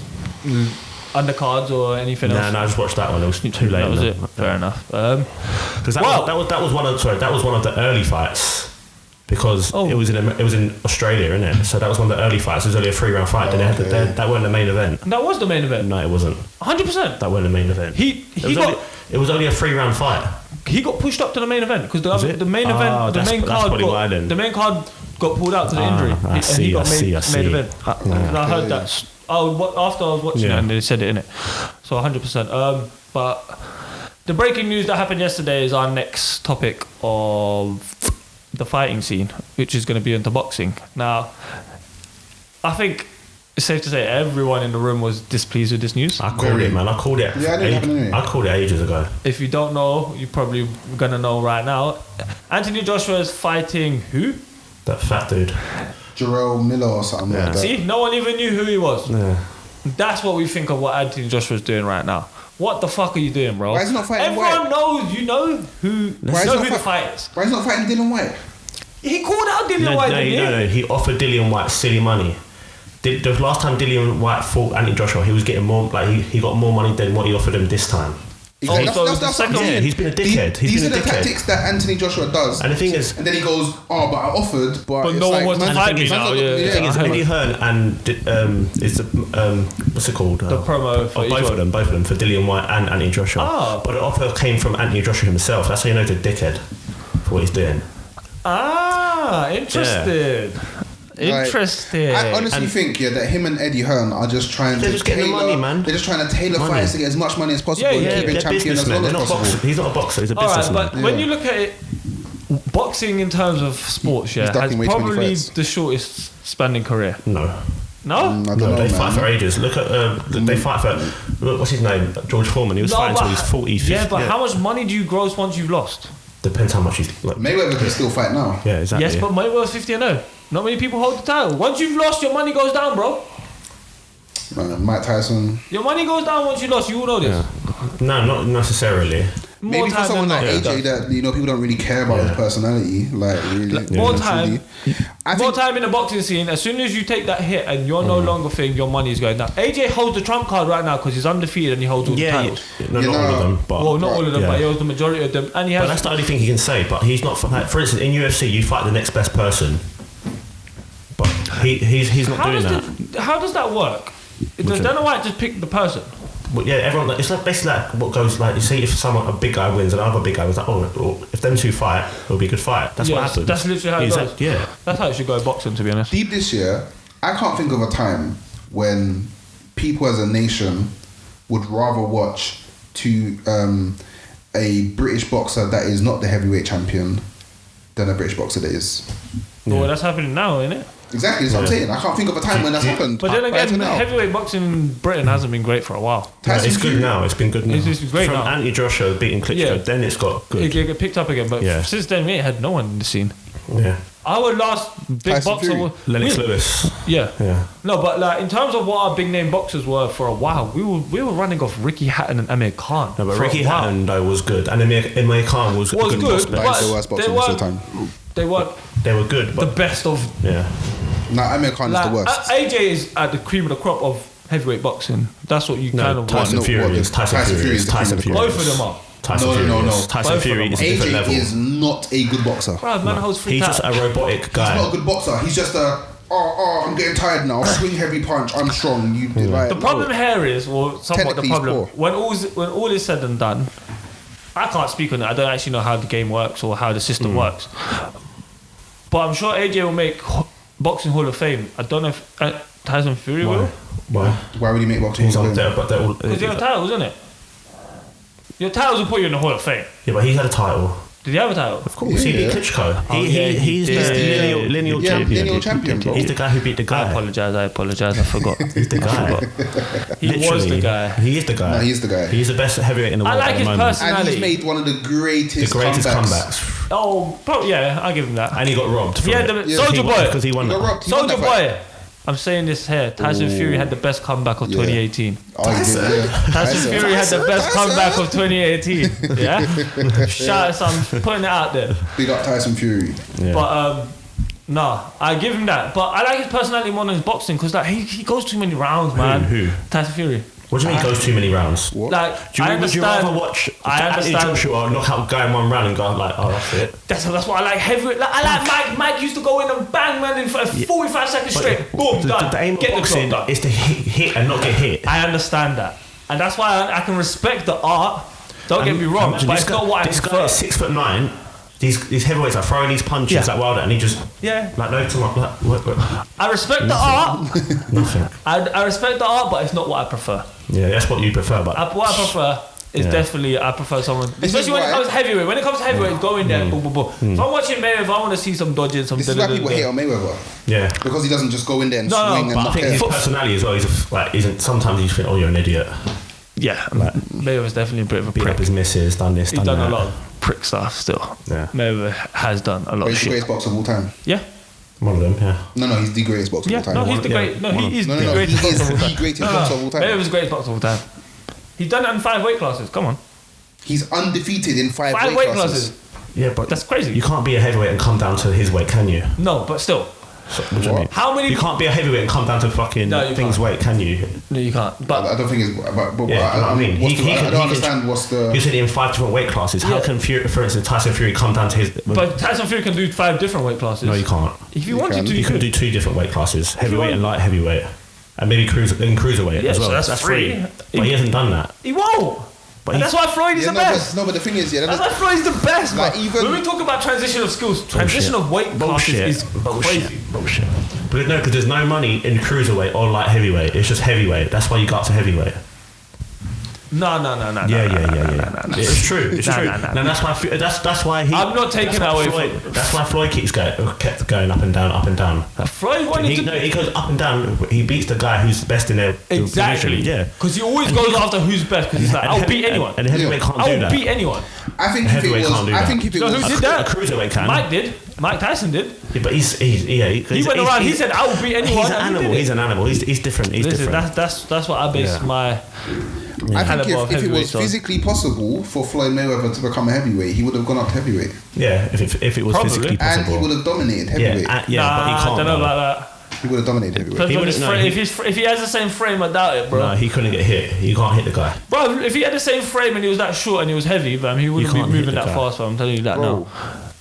Undercards or anything else? No, I just watched that one. It was too late. That was it. Fair enough. Because that was one of the early fights. Because it was in Australia, innit? So that was one of the early fights. It was only a 3-round fight. That wasn't the main event. That was the main event. No, it wasn't. 100%. That wasn't the main event. It was only a 3-round fight. He got pushed up to the main event because the main event, the main card got pulled out to the injury, and he got made event. I heard that. After I was watching it, and they said it in it. So 100%. But the breaking news that happened yesterday is our next topic of the fighting scene, which is going to be into boxing. Now, I think it's safe to say everyone in the room was displeased with this news. I called it, man. I called it. Yeah, I called it ages ago. If you don't know, you're probably going to know right now. Anthony Joshua is fighting who? That fat dude. Jarrell Miller or something like that. See, no one even knew who he was. Yeah. That's what we think of what Anthony Joshua is doing right now. What the fuck are you doing, bro? Why is he not fighting Everyone White? knows, you know who the fight is. Why is he not fighting Dylan White? He called out Dillian White, didn't he? No. He offered Dillian White silly money. The last time Dillian White fought Anthony Joshua, he was getting more. Like he got more money than what he offered him this time. Exactly. So That's the what I'm second- saying. He's been a dickhead. These are the tactics that Anthony Joshua does. And the thing is, and then he goes, "Oh, but I offered, but it's no one like, wants to man's fight not- me man's now, not- yeah. the thing is, Eddie Hearn and is the what's it called? The promo for both of them for Dillian White and Anthony Joshua. Oh. But the offer came from Anthony Joshua himself. That's how you know he's a dickhead for what he's doing. Interesting. Interesting. I honestly think that him and Eddie Hearn are just trying They're to just getting the money, man. They're just trying to tailor Money. fights to get as much money as possible and keep him they're champion as businessmen. long They're as not possible. boxers. He's not a boxer. He's a All right, businessman. but when you look at it, boxing in terms of sports, has ducking way too many probably fights. the shortest spanning career. No. No? I don't No, know, they man. fight for ages. Look at they fight for what's his name? George Foreman. He was fighting until he's 40, 50. Yeah, but how much money do you gross once you've lost? Depends how much he's like. Mayweather can still fight now. Yeah, exactly. Yes, but Mayweather's 50-0. Not many people hold the title. Once you've lost, your money goes down, bro. Mike Tyson. Your money goes down once you lost. You all know this. No, not necessarily. Maybe for time someone than like not. AJ that people don't really care about his personality, like really. More time. I More think time in the boxing scene. As soon as you take that hit and you're no longer think your money is going down. AJ holds the trump card right now because he's undefeated and he holds all the titles. No, not all of them. But Well, not all of them, yeah. but he holds the majority of them, and he But has. that's the only thing he can say. But he's not. Like, for instance, in UFC, you fight the next best person. But he's not doing that. How does that work? Does Dana White just pick the person? But yeah, everyone. It's like basically like what goes like you see if a big guy wins and another big guy wins, like if them two fight, it'll be a good fight. That's what happens. That's literally how it goes. Yeah. That's how it should go boxing, to be honest. deep this year, I can't think of a time when people as a nation would rather watch a British boxer that is not the heavyweight champion than a British boxer that is. Well, that's happening now, isn't it? Exactly, that's what I'm saying. I can't think of a time when that's happened. But then Right again, to now. heavyweight boxing in Britain hasn't been great for a while. No, it's Tyson good Fury. now. It's been good now. It's great From now. Anthony Joshua beating Klitschko, Yeah. then it's got good. It get picked up again, but Yeah. since then we ain't had no one in the scene. Yeah. Our last big Tyson boxer Fury. was Lennox Lewis. Yeah. Yeah. No, but like in terms of what our big name boxers were for a while, we were running off Ricky Hatton and Amir Khan. No, but for a Ricky while. Hatton though was good, and Amir Khan was Was a good good, prospect. That is the worst but boxer they of all weren't- time. They weren't They were good, the but best of. yeah. Nah, Amir Khan is Like, the worst. AJ is at the cream of the crop of heavyweight boxing. That's what you kind of Tyson want. Fury what, is Tyson Tyson Fury Fury is is the Tyson cream Fury. of the Both of them are. Tyson No, Fury no, no, is no. Tyson Both Fury of is them a are. different AJ level. is not a good boxer. Bro, man holds free He's just a robotic He's guy. not a good boxer. He's just I'm getting tired now. Swing heavy punch. I'm strong. You like, The problem here is, or somewhat the Technically, he's problem, poor. when all is said and done, I can't speak on it. I don't actually know how the game works or how the system works. But I'm sure AJ will make boxing Hall of Fame. I don't know if Tyson Fury will. Why? Why would he make boxing? He's Hall on of Fame? there, but they're all. Because you have titles, isn't it? Your titles will put you in the Hall of Fame. Yeah, but he had a title. Did he have a title? Of course, he Yeah. beat Klitschko. yeah, he He's did. the lineal Yeah, champion. lineal champion, bro. He's the guy who beat the I guy. apologize. I forgot. He's the guy. He was the Literally. guy. He is the guy. No, he's the guy. He's the best heavyweight in the I world like at the his moment. person. And he's Personality. made one of the The greatest, greatest comebacks. comebacks. Oh, probably, yeah, I'll give him that. And he got robbed. From Yeah, it. the Soldier Because Boy. he won He got that. robbed. He won Soldier that fight. Boy. I'm saying this here. Tyson Fury had the best comeback of 2018. Oh, he did, yeah. Tyson Fury had the best comeback of 2018. Yeah? Shout out, so I'm putting it out there. Big up Tyson Fury. Yeah. But nah, I give him that. But I like his personality more than his boxing because like he goes too many rounds, man. Who? Tyson Fury. What do you mean he goes too many rounds? What? Like Do you, I would you understand. rather watch I Anthony understand. Joshua knock out a guy in one round and go like, oh, that's it? That's what I like. Heavyweight. Like, I like Mike. Mike used to go in and bang man in for 45 seconds straight. Boom, done. The aim of Get the boxing job done. is to hit and not get hit. I understand that, and that's why I can respect the art. Don't get me wrong, Imagine but this it's guy, not what I this guy prefer. is 6'9". These heavyweights are throwing these punches Yeah. like Wilder, and he just Yeah. like no time like what? I respect the art. Nothing. I respect the art, but it's not what I prefer. Yeah, that's what you prefer, but What I prefer is Yeah. definitely I prefer someone, This especially is when it why- comes to heavyweight. When it comes to heavyweight, go in there, boom, boom, boom. If I'm watching Mayweather, I want to see some dodging, some. This is why people hate on Mayweather. yeah. Because he doesn't just go in there and No, no, swing but and I knock think his out. personality as well. He's like, isn't sometimes you think, oh, you're an idiot. Yeah, Mayweather's definitely a bit of a Beat prick. up his missus, done this, He's done done that. a lot of prick stuff still. Yeah. Mayweather has done a lot But of he's the shit. greatest boxer of all time. Yeah, One of them, yeah. No, he's the greatest boxer yeah. of all No, time. he's the Yeah. great. No, he is No, the no, he greatest is boxer of all the time. greatest boxer of all time. Mayweather's the greatest boxer of all time. He's done it in 5 weight classes. Come on, He's undefeated in 5 5 weight classes. Yeah, but That's crazy. You can't be a heavyweight and come down to his weight, can you? No, but still, So, what do you What? mean? how many? You can't be a heavyweight and come down to fucking No, you things can't. weight, can you? No, you can't. But I don't think it's. But Yeah, you know what I mean? what's the- I can- don't understand what's You the. said in 5 different weight classes. How Yeah. can Fury, for instance, Tyson Fury come down to his? But Tyson Fury can do 5 different weight classes. No, you can't. If you You wanted can. to, You you can could. do 2 different weight classes: you heavyweight and want. light heavyweight, and maybe cruiserweight Yeah, as well. so that's free. But he hasn't done that. He won't. But And that's why Floyd is Yeah, the no, best. but the thing is, yeah, That's why Floyd's the best, Like, man. even- When we talk about transition of skills, transition of weight classes is crazy. Bullshit. But no, because there's no money in cruiserweight or light heavyweight. It's just heavyweight. That's why you got up to heavyweight. No. Yeah. It's true. It's Nah, true. nah, nah. And that's why he. I'm not taking that away Floyd, that's why Floyd kept going up and down, up and down. Floyd wanted to. He goes up and down. He beats the guy who's best in there. Exactly. usually, Yeah. Because he always goes after who's best. Because he's like, I'll beat anyone. And heavyweight can't do I'll that. beat anyone. I think if it Heavyweight was, can't do I that. think if it No, was, who did that? A cruiserweight can. Mike did. Mike Tyson did. Yeah, but he's He went around. He said, "I will beat anyone." He's an and he animal. did it. He's an animal. He's different. He's Listen, different. that's what I base Yeah. my. I think caliber of if it was heavyweights on. physically possible for Floyd Mayweather to become a heavyweight, he would have gone up to heavyweight, Yeah, if it was Probably. physically and he possible. would have dominated Yeah, heavyweight. but he Nah, can't. I don't know though. about He would have dominated that. heavyweight. He Depends on wouldn't his know. frame. If he has the same frame, I doubt it, bro. No, he couldn't get hit. You can't hit the guy. Bro, if he had the same frame and he was that short and he was heavy, fam, he wouldn't be can't hit moving the that guy. fast. Fam, I'm telling you that Bro, now.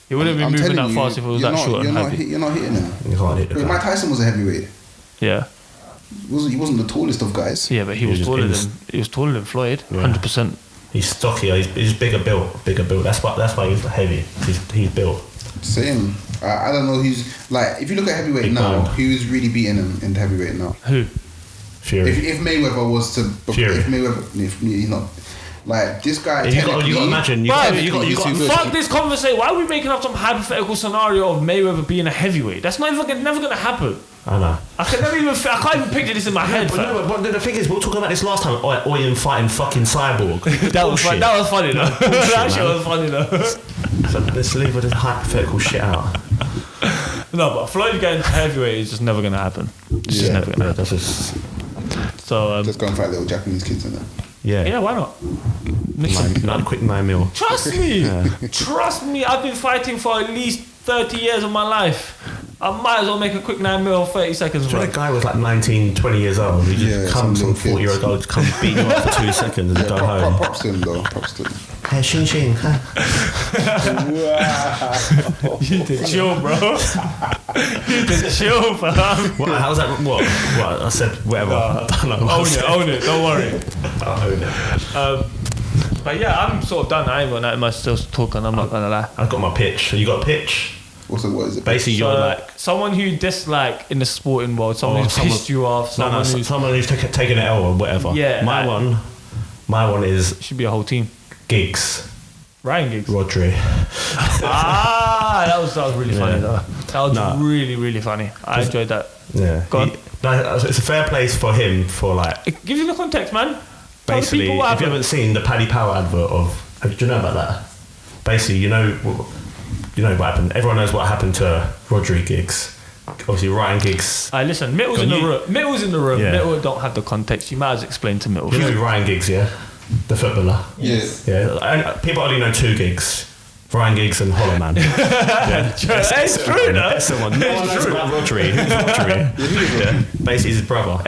He wouldn't be I'm moving telling that you, fast if it was you're that not, short you're and not, heavy. you're not hitting him. You can't hit the Wait, guy. Mike Tyson was a heavyweight. Yeah, He wasn't the tallest of guys. yeah, but he He was was taller just than he was taller than Floyd, Yeah. 100%. He's stockier. He's bigger built. That's why he's heavy. He's built. Same. I don't know who's like. If you look at heavyweight Big now, bone. who's really beating him in heavyweight now? Who? Fury. If Mayweather was to, Fury. if Mayweather, if he's not, like this guy. you got to technically- imagine. Bruv, You got. too good. Fuck this conversation. Why are we making up some hypothetical scenario of Mayweather being a heavyweight? That's not even never gonna happen. I know. I can't even picture this in my head. But, fam. no, but the thing is, we were talking about this last time. Oyen fighting fucking Cyborg. That was fun. That was funny though. That shit man. was funny though. So let's leave all this hypothetical shit out. No, but Floyd getting to heavyweight is just never gonna happen. It's just never gonna happen. That's just So Just go and fight little Japanese kids in there. yeah, why not? Not a quick 9 mil. Trust me, trust me. I've been fighting for at least 30 years of my life. I might as well make a quick 9 mil 30 seconds. So that guy was like 19, 20 years old. He just comes some from little 40-year-old to come beat you up for 2 seconds and go home. Props to him though. Props to him. Hey, Xing Xing. You did chill, bro. You did chill, fam. What? How's that? What? I said whatever. I don't know what I said. Own it. Don't worry. I'll own it. But yeah, I'm sort of done. I ain't got that much still to talk on. I'm not gonna lie. I've got my pitch. You got a pitch? What is it? Basically, you're like someone who you dislike in the sporting world, someone who's pissed you off, someone who's taken an L or whatever. Yeah, my one is should be a whole team. Giggs. Ryan Giggs. Rodri. That was really funny though. That was really funny. I enjoyed that. Yeah. Go on. It's a fair place for him for like. It gives you the context, man. Basically, if you haven't seen the Paddy Power advert do you know about that? Basically, you know what happened. Everyone knows what happened to Rodri Giggs. Obviously, Ryan Giggs. Listen, Mittle's in the room. Mittle's in the room. Yeah. Mittle don't have the context. You might as well explain to Mittle. You know Ryan Giggs, yeah? The footballer. Yes. Yeah. And people only know 2 Giggs. Ryan Giggs and Hollow Man. Yeah. It's true, though. Someone. No one knows about Rodri. Yeah. Basically, his brother.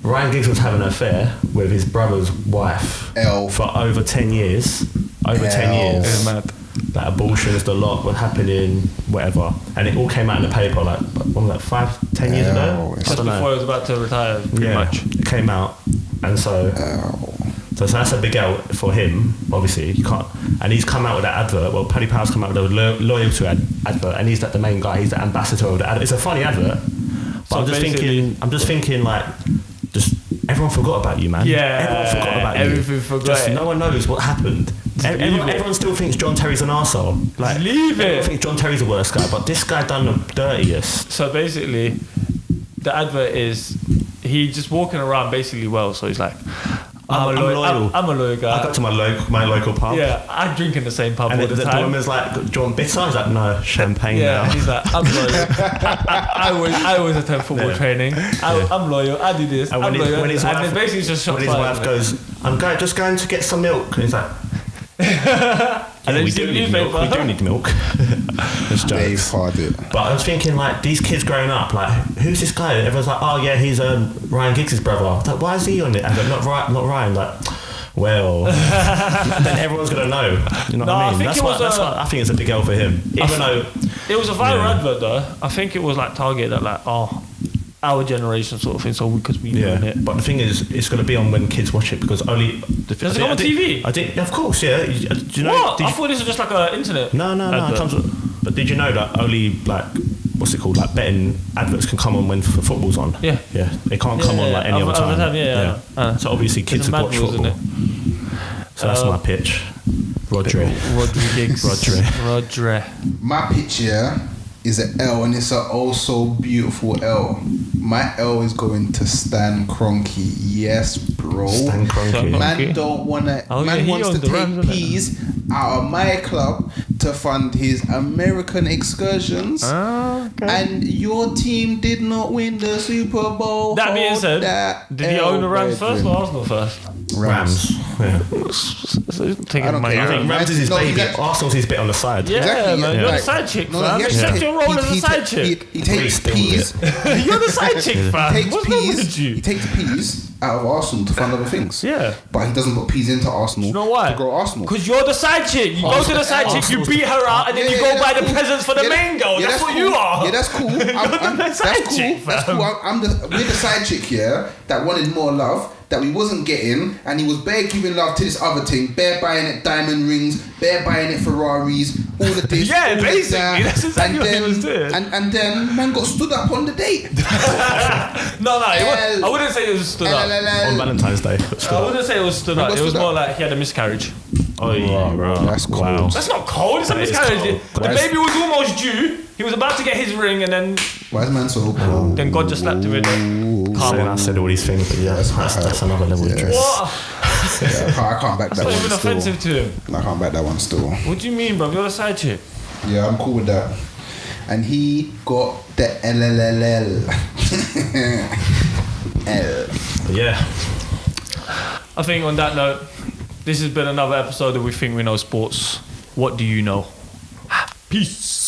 Ryan Giggs was having an affair with his brother's wife for over 10 years. It's mad. That abortions, the lot were happening, whatever. And it all came out in the paper like 5-10 years ago? Just before he was about to retire, pretty much. It came out. And so that's a big L for him, obviously. You can't. And he's come out with that advert. Well, Paddy Power's come out with a loyalty advert, and he's like the main guy. He's the ambassador of the advert. It's a funny advert. But I'm just thinking like, just everyone forgot about you, man. Yeah, everyone forgot about everything you. Forgot. Just no one knows what happened. Everyone still thinks John Terry's an arsehole. Like, leave it. Everyone thinks John Terry's the worst guy, but this guy done the dirtiest. So basically, the advert is he just walking around basically well. So he's like, I'm a loyal guy. I got to my local pub. Yeah, I drink in the same pub and all the time. The woman's like, do you want bitter? He's like, no, champagne now. He's like, I'm loyal. I always attend football training. I'm loyal. I do this. I'm loyal. When his wife, basically just when his wife goes, I'm just going to get some milk. And he's like, and then we do need milk. We do need milk. They've hard it. But I was thinking, like, these kids growing up, like, who's this guy? Everyone's like, oh yeah, he's Ryan Giggs' brother. I was like, why is he on it? And not Ryan. Like, well, then everyone's gonna know. You know what I mean? That's why I think it's a big L for him. Even though it was a viral advert, though. I think it was like targeted at like our generation sort of thing, so because we know it. But the thing is, it's going to be on when kids watch it because only. Does it go on TV? Of course, yeah. Do you know? What? I thought this was just like an internet. No. It comes but did you know that only like what's it called? Like betting adverts can come on when football's on. Yeah. They can't come on like any other time. So obviously kids would watch football. So that's my pitch. Rodri Giggs. Rodri. My pitch here is an L, and it's an also beautiful L. My L is going to Stan Kroenke. Yes, bro. Stan Kroenke. Man don't wanna. Man wants to take peas out of my club to fund his American excursions. And your team did not win the Super Bowl. That being said, did he own the Rams first or Arsenal first? Rams. Yeah. I think Rams is his baby. Arsenal's his bit on the side. Yeah, exactly, man. You're the side chick, fam. Accept your role as a side chick. He takes peas. You're the side chick, fam. What's wrong with you? He takes peas out of Arsenal to fund other things. Yeah. But he doesn't put peas into Arsenal. You know why? To grow Arsenal. Because you're the side chick. You go to the side chick, you beat her out, and then you go buy the presents for the main girl. That's what you are. Yeah, that's cool. That's cool. We're the side chick here that wanted more love, that we wasn't getting, and he was bare giving love to this other thing, bare buying it diamond rings, bare buying it Ferraris, all of this. Yeah, all basically, that. that's exactly what he was doing. And then man got stood up on the date. No, I wouldn't say it was stood up. On Valentine's Day. I wouldn't say it was stood up. It was more like he had a miscarriage. Oh yeah, bro. That's cold. Wow. That's not cold. It's a miscarriage. The baby was almost due. He was about to get his ring, and then why is man so cold? Then God just slapped him in it. I said all these things, but yeah, that's another level of dress. What? I can't back that That's one. not even offensive to him. I can't back that one still. What do you mean, bro? You're the side chick. Yeah, I'm cool with that. and he got the LLLL. L. Yeah. I think on that note, this has been another episode of We Think We Know Sports. What do you know? Peace.